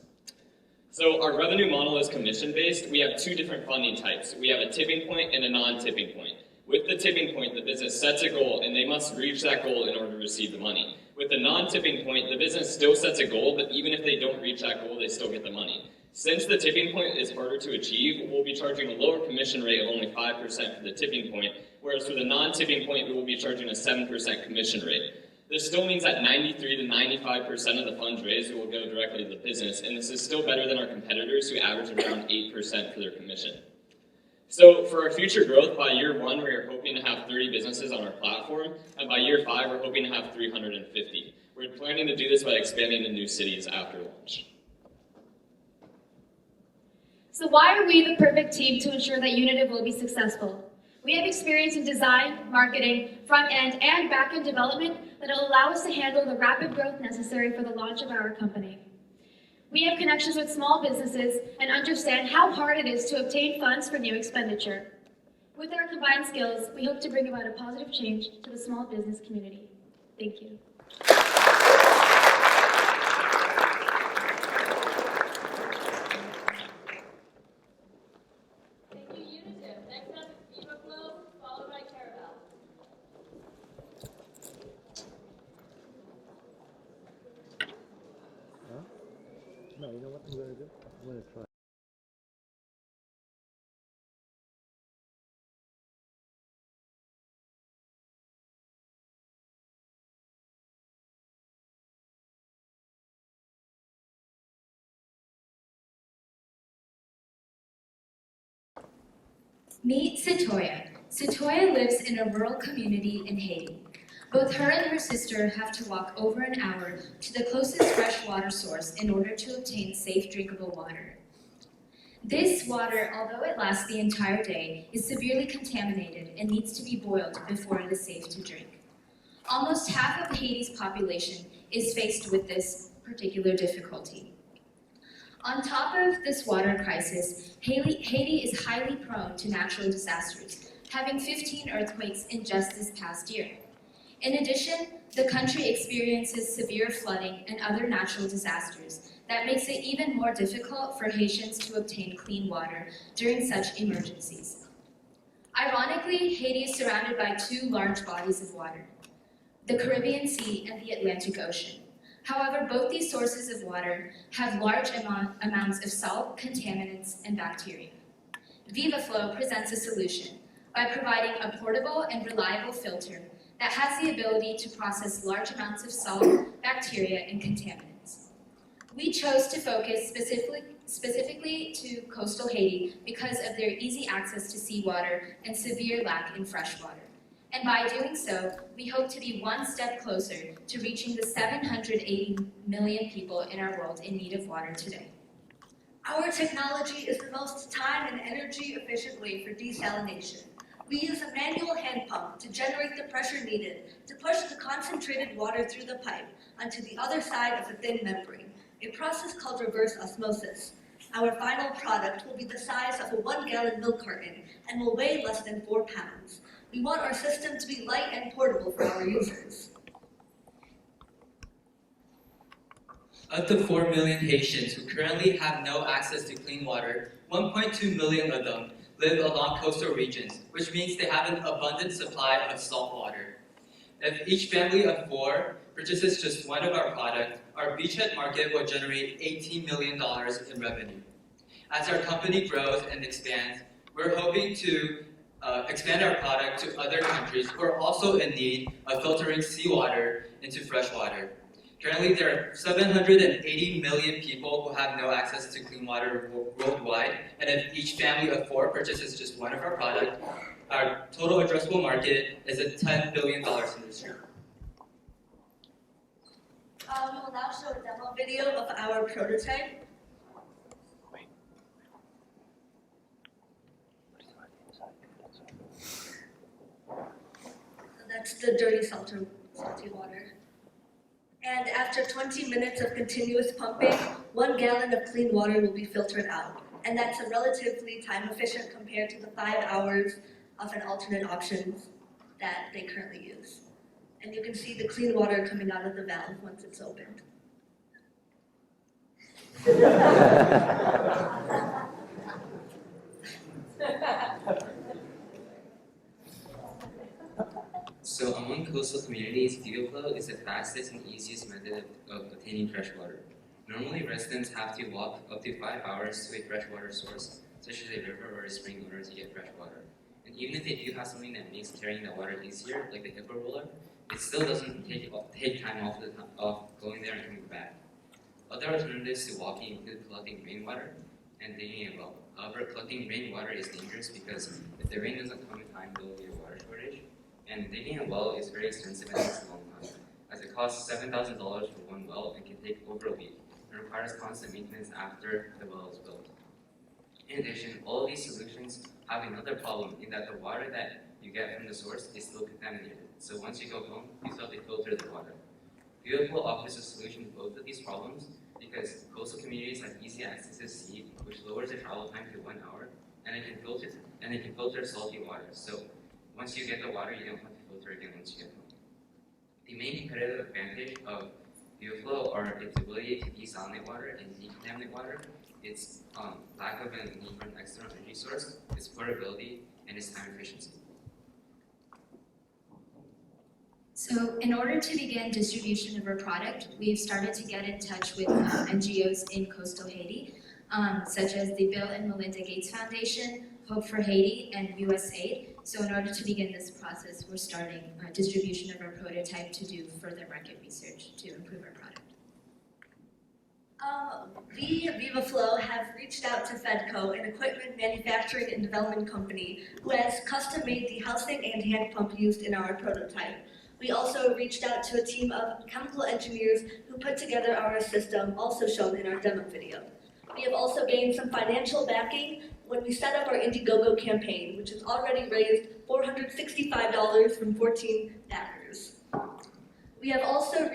Speaker 20: So our revenue model is commission-based. We have 2 different funding types. We have a tipping point and a non-tipping point. With the tipping point, the business sets a goal and they must reach that goal in order to receive the money. With the non-tipping point, the business still sets a goal, but even if they don't reach that goal, they still get the money. Since the tipping point is harder to achieve, we'll be charging a lower commission rate of only 5% for the tipping point, whereas for the non-tipping point, we will be charging a 7% commission rate. This still means that 93 to 95% of the funds raised will go directly to the business, and this is still better than our competitors who average around 8% for their commission. So for our future growth, by year 1, we are hoping to have 30 businesses on our platform, and by year 5, we're hoping to have 350. We're planning to do this by expanding to new cities after launch.
Speaker 19: So why are we the perfect team to ensure that Unitive will be successful? We have experience in design, marketing, front-end, and back-end development that will allow us to handle the rapid growth necessary for the launch of our company. We have connections with small businesses and understand how hard it is to obtain funds for new expenditure. With our combined skills, we hope to bring about a positive change to the small business community. Thank you.
Speaker 12: Thank you, Unitive. Next up is Viva Flow, followed by Caravel.
Speaker 21: No, you know what I'm going to do? I'm going to try.
Speaker 22: Meet Satoya. Satoya lives in a rural community in Haiti. Both her and her sister have to walk over an hour to the closest fresh water source in order to obtain safe drinkable water. This water, although it lasts the entire day, is severely contaminated and needs to be boiled before it is safe to drink. Almost half of Haiti's population is faced with this particular difficulty. On top of this water crisis, Haiti is highly prone to natural disasters, having 15 earthquakes in just this past year. In addition, the country experiences severe flooding and other natural disasters that makes it even more difficult for Haitians to obtain clean water during such emergencies. Ironically, Haiti is surrounded by 2 large bodies of water, the Caribbean Sea and the Atlantic Ocean. However, both these sources of water have large amounts of salt, contaminants, and bacteria. VivaFlow presents a solution by providing a portable and reliable filter that has the ability to process large amounts of salt, bacteria, and contaminants. We chose to focus specifically to coastal Haiti because of their easy access to seawater and severe lack in fresh water. And by doing so, we hope to be one step closer to reaching the 780 million people in our world in need of water today.
Speaker 23: Our technology is the most time and energy efficient way for desalination. We use a manual hand pump to generate the pressure needed to push the concentrated water through the pipe onto the other side of a thin membrane, a process called reverse osmosis. Our final product will be the size of a 1-gallon milk carton and will weigh less than 4 pounds. We want our system to be light and portable for our users.
Speaker 24: Of the 4 million Haitians who currently have no access to clean water, 1.2 million of them live along coastal regions, which means they have an abundant supply of salt water. If each family of 4 purchases just one of our products, our beachhead market will generate $18 million in revenue. As our company grows and expands, we're hoping to expand our product to other countries who are also in need of filtering seawater into fresh water. Currently, there are 780 million people who have no access to clean water worldwide, and if each family of 4 purchases just one of our products, our total addressable market is a $10 billion industry.
Speaker 23: We will now show a demo video of our prototype. That's the dirty salty water. And after 20 minutes of continuous pumping, 1 gallon of clean water will be filtered out. And that's a relatively time efficient compared to the 5 hours of an alternate option that they currently use. And you can see the clean water coming out of the valve once it's opened.
Speaker 25: So among coastal communities, VivaFlow is the fastest and easiest method of obtaining fresh water.
Speaker 2: Normally, residents have to walk up to 5 hours to a freshwater source, such as a river or a spring, in order to get fresh water. And even if they do have something that makes carrying the water easier, like the HIPAA roller, it still doesn't take time off going there and coming back. Other alternatives to walking include collecting rainwater and digging a well. However, collecting rainwater is dangerous because if the rain doesn't come in time, there will be a water shortage. And digging a well is very expensive and takes a long time, as it costs $7,000 for one well and can take over a week, and requires constant maintenance after the well is built. In addition, all of these solutions have another problem in that the water that you get from the source is still contaminated. So once you go home, you still have to filter the water. Beautiful offers a solution to both of these problems because coastal communities have easy access to sea, which lowers the travel time to 1 hour, and it can filter salty water. So once you get the water, you don't have to filter again once you get home. The main competitive advantage of BioFlow are its ability to desalinate water and decontaminate water, its lack of a need for an external energy source, its portability, and its time efficiency.
Speaker 22: So in order to begin distribution of our product, we've started to get in touch with NGOs in coastal Haiti, such as the Bill and Melinda Gates Foundation, Hope for Haiti, and USAID. So in order to begin this process, we're starting distribution of our prototype to do further market research to improve our product.
Speaker 23: We at VivaFlow have reached out to Fedco, an equipment manufacturing and development company, who has custom-made the housing and hand pump used in our prototype. We also reached out to a team of chemical engineers who put together our system, also shown in our demo video. We have also gained some financial backing when we set up our Indiegogo campaign, which has already raised $465 from 14 backers. We have also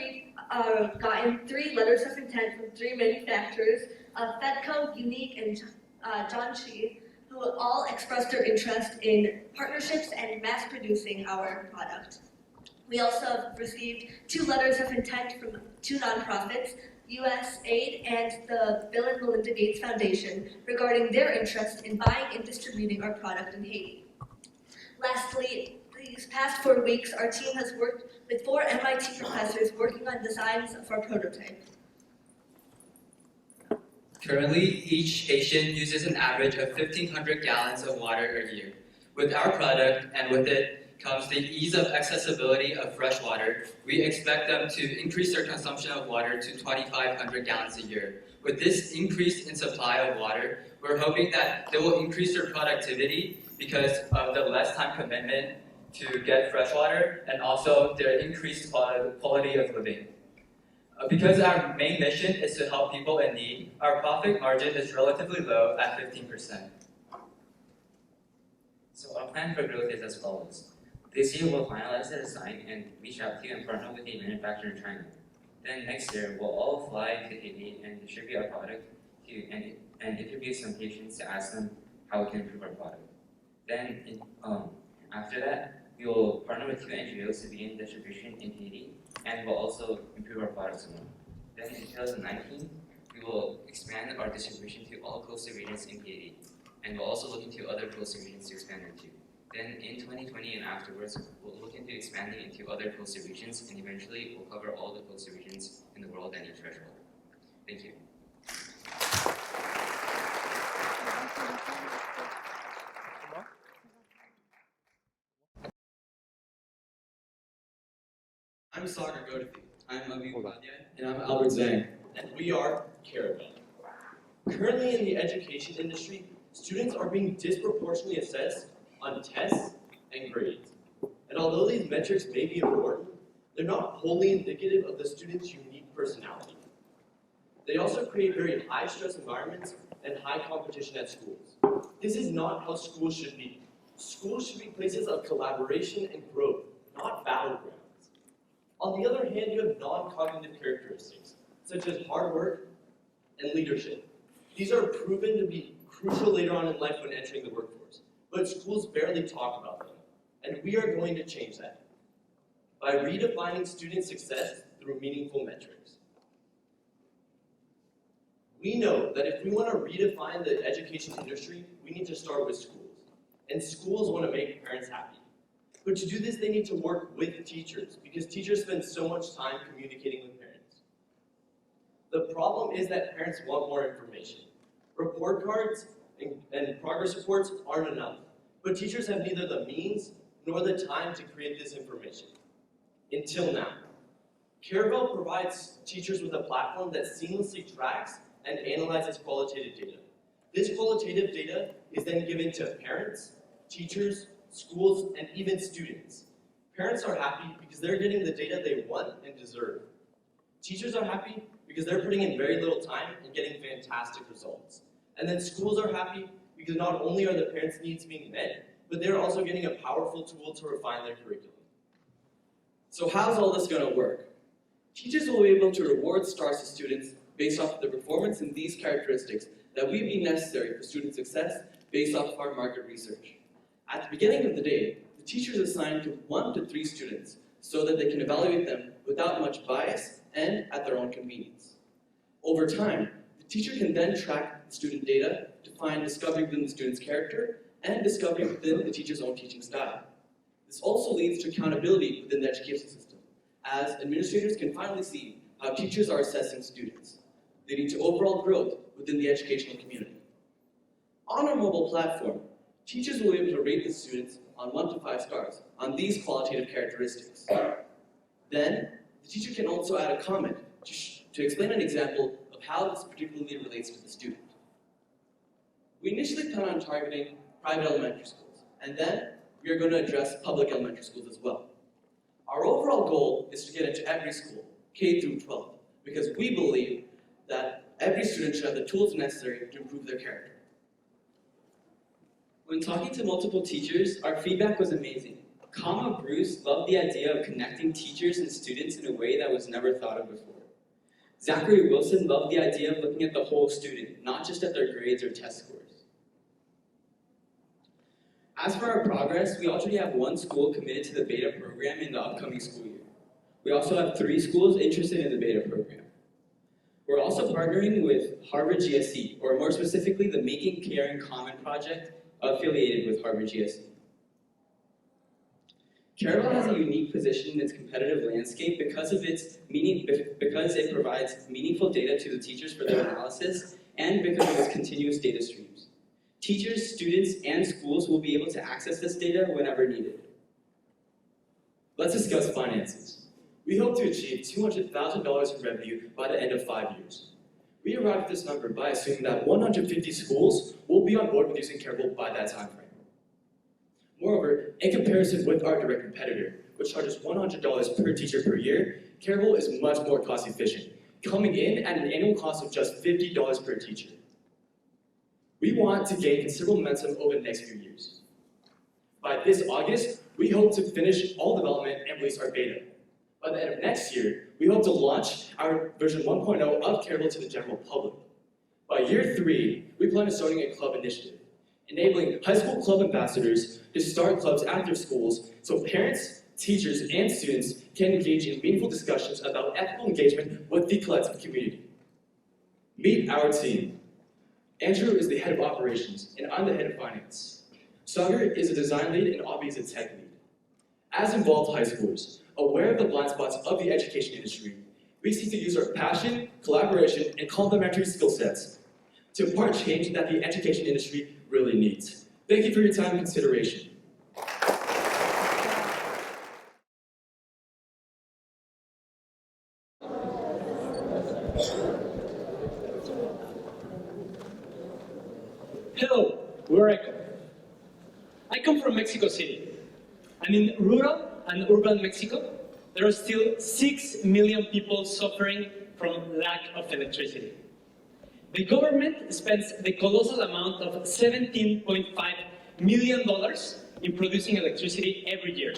Speaker 23: gotten 3 letters of intent from 3 manufacturers, Fedco, Unique, and John Chi, who all expressed their interest in partnerships and mass producing our product. We also have received 2 letters of intent from 2 nonprofits, USAID and the Bill and Melinda Gates Foundation, regarding their interest in buying and distributing our product in Haiti. Lastly, these past 4 weeks, our team has worked with 4 MIT professors working on designs of our prototype.
Speaker 24: Currently, each Haitian uses an average of 1,500 gallons of water a year. With our product, and with it comes the ease of accessibility of fresh water, we expect them to increase their consumption of water to 2,500 gallons a year. With this increase in supply of water, we're hoping that they will increase their productivity because of the less time commitment to get fresh water and also their increased quality of living. Because our main mission is to help people in need, our profit margin is relatively low at 15%.
Speaker 2: So our plan for growth is as follows. This year we'll finalize the design and reach out to and partner with a manufacturer in China. Then next year we'll all fly to Haiti and distribute our product and interview some patients to ask them how we can improve our product. Then after that, we will partner with 2 NGOs to begin distribution in Haiti, and we'll also improve our product some more. Then in 2019, we will expand our distribution to all coastal regions in Haiti, and we'll also look into other coastal regions to expand into. Then in 2020 and afterwards, we'll look into expanding into other coastal regions, and eventually we'll cover all the coastal regions in the world that need fresh water. Thank you.
Speaker 3: I'm Sagar Godefy. I'm Avi Upadhyay. And I'm Albert Zhang.
Speaker 16: And we are Caravan. Currently in the education industry, students are being disproportionately assessed on tests and grades. And although these metrics may be important, they're not wholly indicative of the student's unique personality. They also create very high-stress environments and high competition at schools. This is not how schools should be. Schools should be places of collaboration and growth, not battlegrounds. On the other hand, you have non-cognitive characteristics, such as hard work and leadership. These are proven to be crucial later on in life when entering the workforce, but schools barely talk about them, and we are going to change that by redefining student success through meaningful metrics. We know that if we want to redefine the education industry, we need to start with schools, and schools want to make parents happy. But to do this, they need to work with teachers, because teachers spend so much time communicating with parents.
Speaker 1: The problem is that parents want more information. Report cards and progress reports aren't enough, but teachers have neither the means nor the time to create this information. Until now. Caravel provides teachers with a platform that seamlessly tracks and analyzes qualitative data. This qualitative data is then given to parents, teachers, schools, and even students. Parents are happy because they're getting the data they want and deserve. Teachers are happy because they're putting in very little time and getting fantastic results. And then schools are happy because not only are the parents' needs being met, but they're also getting a powerful tool to refine their curriculum. So how's all this going to work? Teachers will be able to reward stars to students based off of the performance in these characteristics that we deem necessary for student success based off of our market research. At the beginning of the day, the teacher is assigned to 1 to 3 students so that they can evaluate them without much bias and at their own convenience. Over time, the teacher can then track the student data to find discovery within the student's character and discovery within the teacher's own teaching style. This also leads to accountability within the education system, as administrators can finally see how teachers are assessing students, leading to overall growth within the educational community. On our mobile platform, teachers will be able to rate the students on 1 to 5 stars on these qualitative characteristics. Then, the teacher can also add a comment to explain an example of how this particularly relates to the student. We initially plan on targeting private elementary schools, and then we are going to address public elementary schools as well. Our overall goal is to get into every school, K through 12, because we believe that every student should have the tools necessary to improve their character.
Speaker 24: When talking to multiple teachers, our feedback was amazing. Kama Bruce loved the idea of connecting teachers and students in a way that was never thought of before. Zachary Wilson loved the idea of looking at the whole student, not just at their grades or test scores. As for our progress, we already have 1 school committed to the beta program in the upcoming school year. We also have 3 schools interested in the beta program. We're also partnering with Harvard GSE, or more specifically, the Making Caring Common project affiliated with Harvard GSE. Caravel has a unique position in its competitive landscape because it provides meaningful data to the teachers for their analysis and because of its continuous data streams. Teachers, students, and schools will be able to access this data whenever needed.
Speaker 1: Let's discuss finances. We hope to achieve $200,000 in revenue by the end of 5 years. We arrived at this number by assuming that 150 schools will be on board with using Caravel by that time frame. Moreover, in comparison with our direct competitor, which charges $100 per teacher per year, Caravel is much more cost efficient, coming in at an annual cost of just $50 per teacher. We want to gain considerable momentum over the next few years. By this August, we hope to finish all development and release our beta. By the end of next year, we hope to launch our version 1.0 of Caravel to the general public. By year 3, we plan on starting a club initiative, enabling high school club ambassadors to start clubs at their schools so parents, teachers, and students can engage in meaningful discussions about ethical engagement with the collective community. Meet our team. Andrew is the head of operations, and I'm the head of finance. Sagar is a design lead, and Abhi is a tech lead. As involved high schoolers, aware of the blind spots of the education industry, we seek to use our passion, collaboration, and complementary skill sets to impart change that the education industry really needs. Thank you for your time and consideration.
Speaker 4: Hello, we're Echo. I come from Mexico City, and in rural and urban Mexico, there are still 6 million people suffering from lack of electricity. The government spends the colossal amount of $17.5 million in producing electricity every year.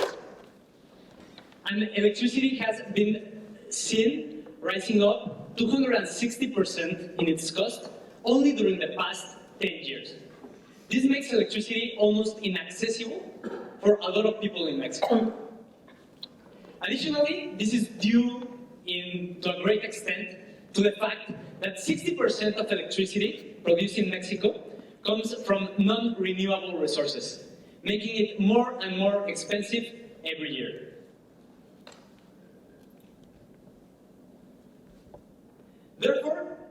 Speaker 4: And electricity has been seen rising up 260% in its cost only during the past 10 years. This makes electricity almost inaccessible for a lot of people in Mexico. Additionally, this is due to a great extent to the fact that 60% of electricity produced in Mexico comes from non-renewable resources, making it more and more expensive every year. Therefore,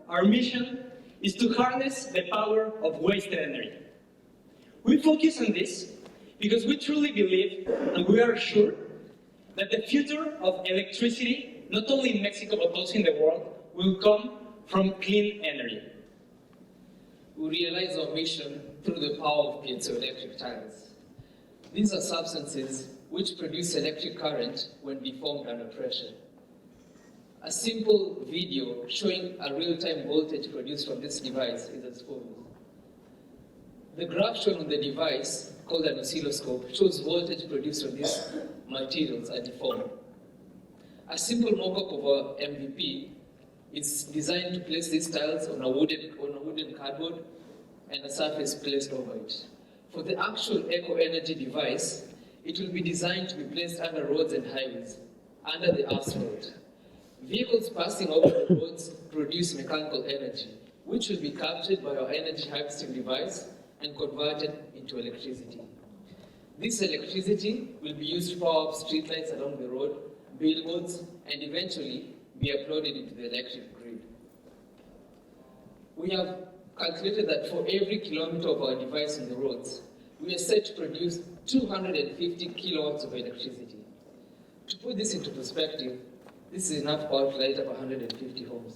Speaker 4: our mission is to harness the power of wasted energy. We focus on this because we truly believe, and we are sure, that the future of electricity, not only in Mexico but also in the world, will come from clean energy.
Speaker 5: We realize our mission through the power of piezoelectric tiles. These are substances which produce electric current when deformed under pressure. A simple video showing a real-time voltage produced from this device is as follows. The graph shown on the device, called an oscilloscope, shows voltage produced from these materials are deformed. A simple mock-up of our MVP is designed to place these tiles on a wooden cardboard and a surface placed over it. For the actual eco-energy device, it will be designed to be placed under roads and highways, under the asphalt. Vehicles passing over the roads produce mechanical energy, which will be captured by our energy harvesting device and converted into electricity. This electricity will be used to power up streetlights along the road, billboards, and eventually be uploaded into the electric grid. We have calculated that for every kilometer of our device on the roads, we are set to produce 250 kilowatts of electricity. To put this into perspective, this is enough power to light up 150 homes.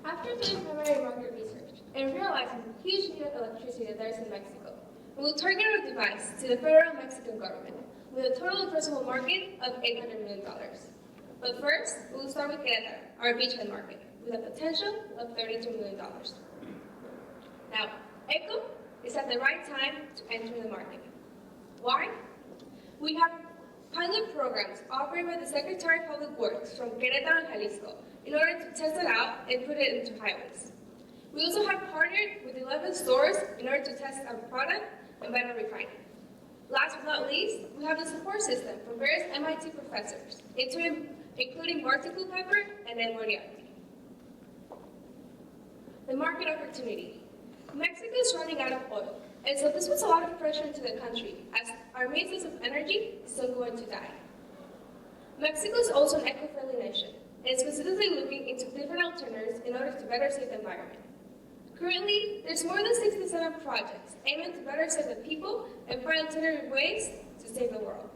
Speaker 18: After doing primary market research and realizing the huge need of electricity that there is in Mexico, we will target our device to the federal Mexican government with a total addressable market of $800 million. But first, we will start with Querétaro, our beachhead market, with a potential of $32 million. Now, ECO is at the right time to enter the market. Why? We have pilot programs operated by the Secretary of Public Works from Querétaro and Jalisco in order to test it out and put it into highways. We also have partnered with 11 stores in order to test our product and better refine it. Last but not least, we have the support system from various MIT professors, including Martin Culpepper and Ed Moriarty. The market opportunity. Mexico is running out of oil, and so this puts a lot of pressure into the country, as our main source of energy is still going to die. Mexico is also an eco-friendly nation, and is consistently looking into different alternatives in order to better save the environment. Currently, there's more than 67 projects aiming to better serve the people and find alternative ways to save the world.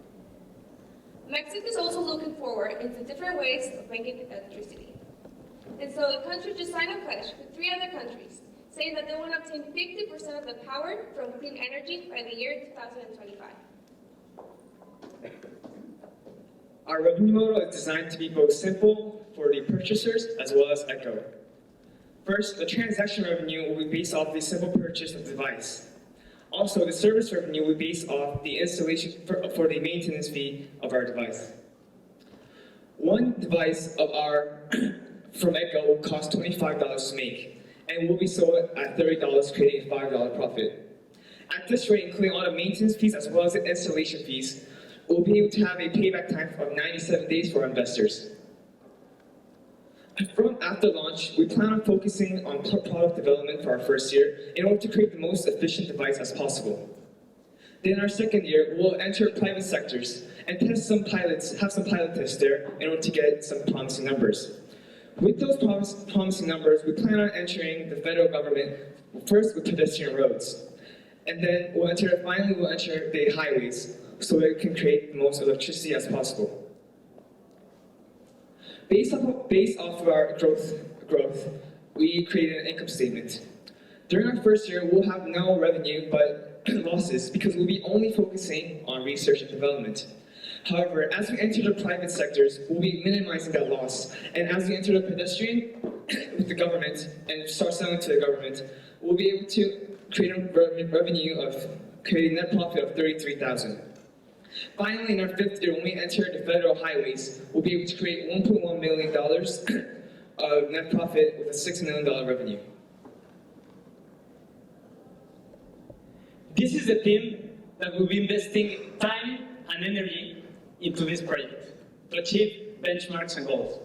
Speaker 18: Mexico is also looking forward into different ways of making electricity. And so the country just signed a pledge with 3 other countries, saying that they want to obtain 50% of the power from clean energy by the year 2025.
Speaker 6: Our revenue model is designed to be both simple for the purchasers as well as ECO. First, the transaction revenue will be based off the simple purchase of the device. Also, the service revenue will be based off the installation for the maintenance fee of our device. One device of from ECO will cost $25 to make, and will be sold at $30, creating a $5 profit. At this rate, including all the maintenance fees as well as the installation fees, we'll be able to have a payback time of 97 days for our investors. After launch, we plan on focusing on product development for our first year in order to create the most efficient device as possible. Then our second year, we'll enter private sectors and have some pilot tests there in order to get some promising numbers. With those promising numbers, we plan on entering the federal government first with pedestrian roads. And then finally we'll enter the highways so that we can create the most electricity as possible. Based off of our growth, we created an income statement. During our first year, we'll have no revenue but losses because we'll be only focusing on research and development. However, as we enter the private sectors, we'll be minimizing that loss. And as we enter the pedestrian with the government and start selling to the government, we'll be able to create a revenue of creating net profit of $33,000. Finally, in our fifth year, when we enter the federal highways, we'll be able to create $1.1 million of net profit with a $6 million revenue.
Speaker 4: This is the team that will be investing time and energy into this project to achieve benchmarks and goals.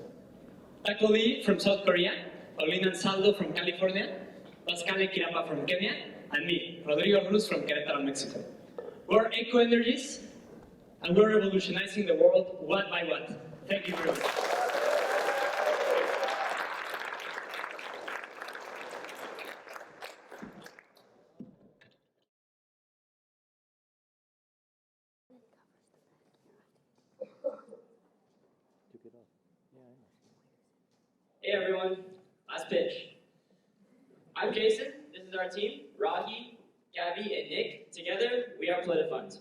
Speaker 4: Taco Lee from South Korea, Paulina Ansaldo from California, Pascale Quirapa from Kenya, and me, Rodrigo Cruz from Querétaro, Mexico. We're Eco Energies, and we're revolutionizing the world one by one. Thank you very much.
Speaker 7: Hey everyone, last pitch. I'm Jason, this is our team, Rahi, Gabby, and Nick. Together, we are PolitiFund.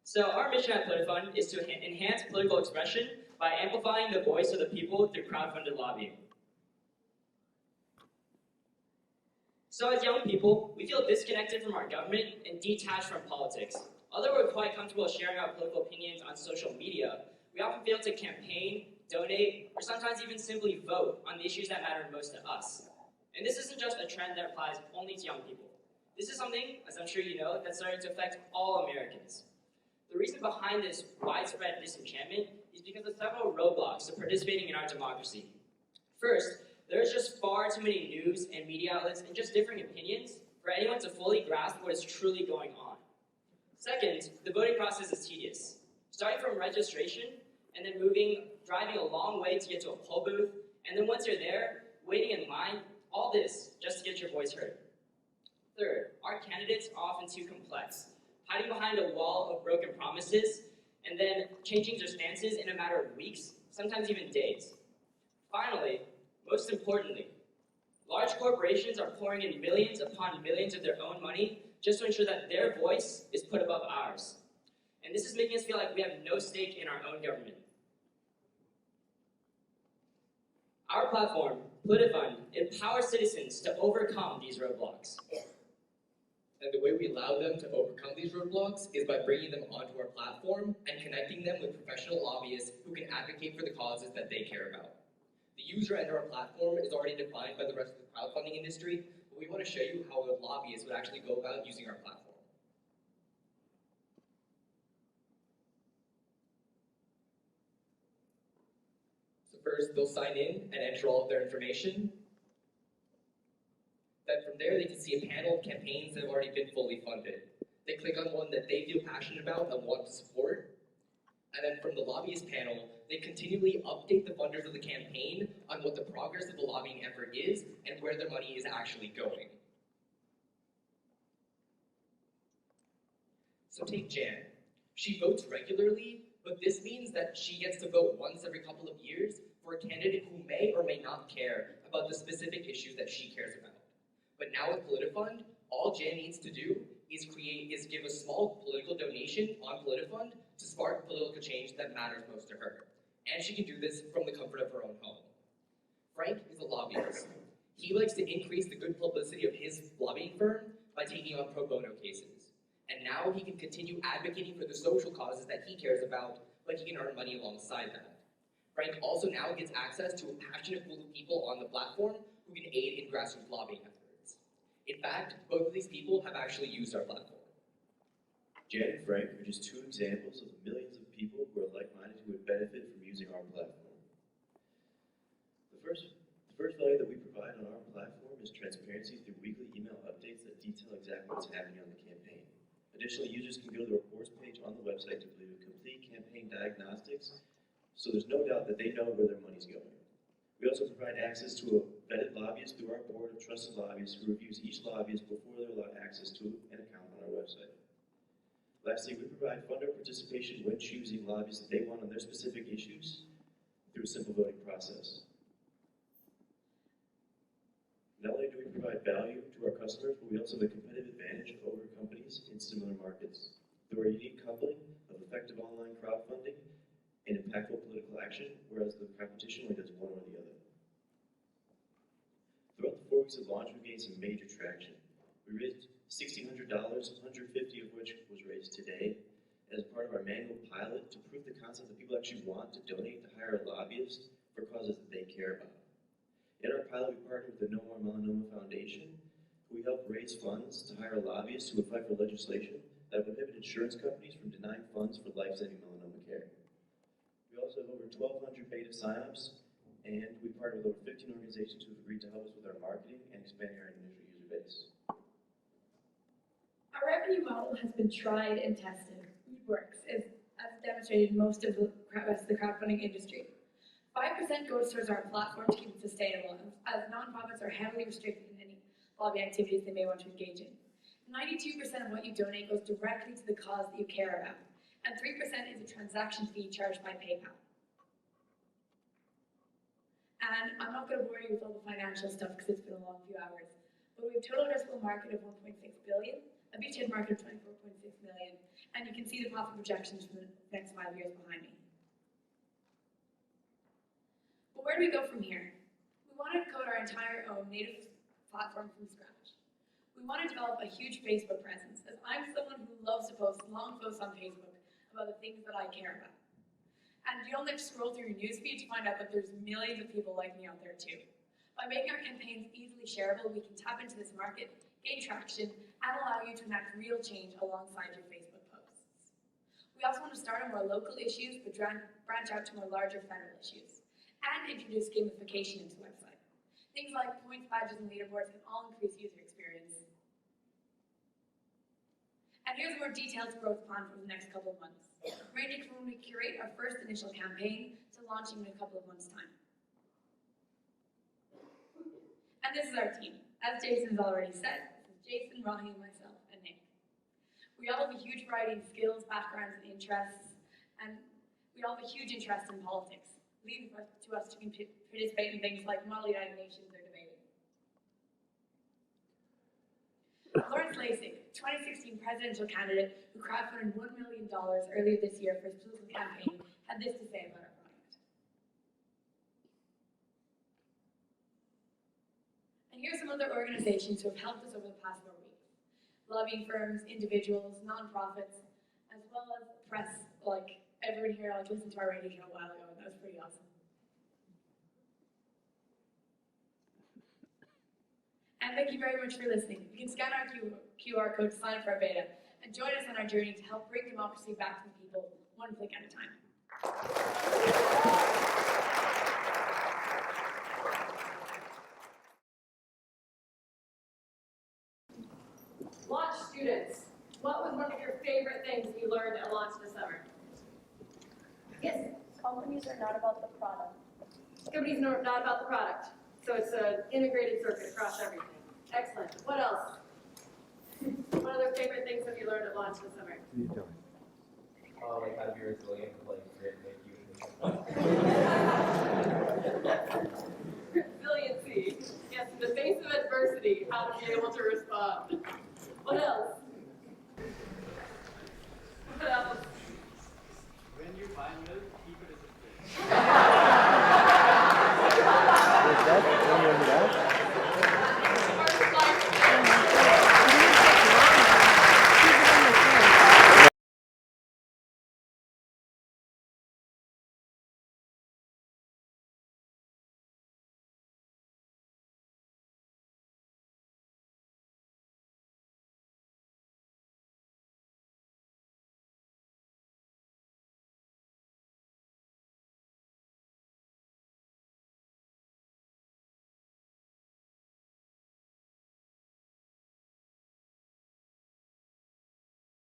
Speaker 7: So our mission at PolitiFund is to enhance political expression by amplifying the voice of the people through crowdfunded lobbying. So as young people, we feel disconnected from our government and detached from politics. Although we're quite comfortable sharing our political opinions on social media, we often fail to campaign, donate, or sometimes even simply vote on the issues that matter most to us. And this isn't just a trend that applies only to young people. This is something, as I'm sure you know, that's starting to affect all Americans. The reason behind this widespread disenchantment is because of several roadblocks to participating in our democracy. First, there's just far too many news and media outlets and just differing opinions for anyone to fully grasp what is truly going on. Second, the voting process is tedious. Starting from registration and then driving a long way to get to a poll booth, and then once you're there, waiting in line, all this just to get your voice heard. Third, our candidates are often too complex, hiding behind a wall of broken promises, and then changing their stances in a matter of weeks, sometimes even days. Finally, most importantly, large corporations are pouring in millions upon millions of their own money just to ensure that their voice is put above ours. And this is making us feel like we have no stake in our own government. Our platform, PolitiFund, empowers citizens to overcome these roadblocks.
Speaker 6: And the way we allow them to overcome these roadblocks is by bringing them onto our platform and connecting them with professional lobbyists who can advocate for the causes that they care about. The user end of our platform is already defined by the rest of the crowdfunding industry, but we want to show you how a lobbyist would actually go about using our platform. So first, they'll sign in and enter all of their information. Then from there, they can see a panel of campaigns that have already been fully funded. They click on one that they feel passionate about and want to support. And then from the lobbyist panel, they continually update the funders of the campaign on what the progress of the lobbying effort is and where their money is actually going. So take Jan. She votes regularly, but this means that she gets to vote once every couple of years for a candidate who may or may not care about the specific issues that she cares about. But now with PolitiFund, all Jan needs to do is give a small political donation on PolitiFund to spark political change that matters most to her. And she can do this from the comfort of her own home. Frank is a lobbyist. He likes to increase the good publicity of his lobbying firm by taking on pro bono cases. And now he can continue advocating for the social causes that he cares about, but he can earn money alongside that. Frank also now gets access to a passionate pool of people on the platform who can aid in grassroots lobbying efforts. In fact, both of these people have actually used our platform.
Speaker 8: Jan and Frank are just two examples of the millions of people who are like-minded who would benefit from using our platform. The first value that we provide on our platform is transparency through weekly email updates that detail exactly what's happening on the campaign. Additionally, users can go to the reports page on the website to view complete campaign diagnostics, so there's no doubt that they know where their money's going. We also provide access to a vetted lobbyist through our board of trusted lobbyists who reviews each lobbyist before they're allowed access to an account on our website. Lastly, we provide funder participation when choosing lobbyists that they want on their specific issues through a simple voting process. Not only do we provide value to our customers, but we also have a competitive advantage over companies in similar markets. Through our unique coupling of effective online crowdfunding and impactful political action, whereas the competition only does one or the other. Throughout the 4 weeks of launch, we've gained some major traction. We raised $1,600, $150 of which was raised today, as part of our manual pilot to prove the concept that people actually want to donate to hire a lobbyist for causes that they care about. In our pilot, we partnered with the No More Melanoma Foundation, who we helped raise funds to hire lobbyists who would fight for legislation that prohibit insurance companies from denying funds for life-saving melanoma care. We also have over 1,200 beta signups, and we partnered with over 15 organizations who have agreed to help us with our marketing and expanding our initial user base.
Speaker 9: Our revenue model has been tried and tested. It works, as demonstrated in most of the rest of the crowdfunding industry. 5% goes towards our platform to keep it sustainable, as nonprofits are heavily restricted in any lobby activities they may want to engage in. 92% of what you donate goes directly to the cause that you care about, and 3% is a transaction fee charged by PayPal. And I'm not going to bore you with all the financial stuff because it's been a long few hours. But we have total addressable market of 1.6 billion, a beachhead market of 24.6 million, and you can see the profit projections for the next 5 years behind me. But where do we go from here? We want to code our entire own native platform from scratch. We want to develop a huge Facebook presence, as I'm someone who loves to post long posts on Facebook about the things that I care about. And you don't have to scroll through your newsfeed to find out that there's millions of people like me out there too. By making our campaigns easily shareable, we can tap into this market, gain traction, and allow you to enact real change alongside your Facebook posts. We also want to start on more local issues, but branch out to more larger federal issues, and introduce gamification into the website. Things like points, badges, and leaderboards can all increase user experience. And here's a more detailed growth plan for the next couple of months, ranging from when we curate our first initial campaign to launching in a couple of months' time. And this is our team. As Jason's already said, this is Jason, Rahi, myself, and Nick. We all have a huge variety of skills, backgrounds, and interests, and we all have a huge interest in politics, leading to us to participate in things like Model United Nations or debating. Lawrence Lasik, 2016 presidential candidate who crowdfunded $1 million earlier this year for his political campaign, had this to say about our project. And here are some other organizations who have helped us over the past 4 weeks. Lobbying firms, individuals, nonprofits, as well as press, like everyone here listened to our radio show a while ago, and that was pretty awesome. And thank you very much for listening. You can scan our QR code to sign up for our beta and join us on our journey to help bring democracy back to the people, one click at a time.
Speaker 10: Launch students, what was one of your favorite things you learned at Launch this summer? Yes?
Speaker 13: Companies are not about the product.
Speaker 10: Companies are not about the product. So it's an integrated circuit across everything. Excellent. What else? What other favorite things have you learned at Launch this summer?
Speaker 14: Like how to be resilient, like
Speaker 10: Resiliency. Yes, in the face of adversity, how to be able to respond. What else?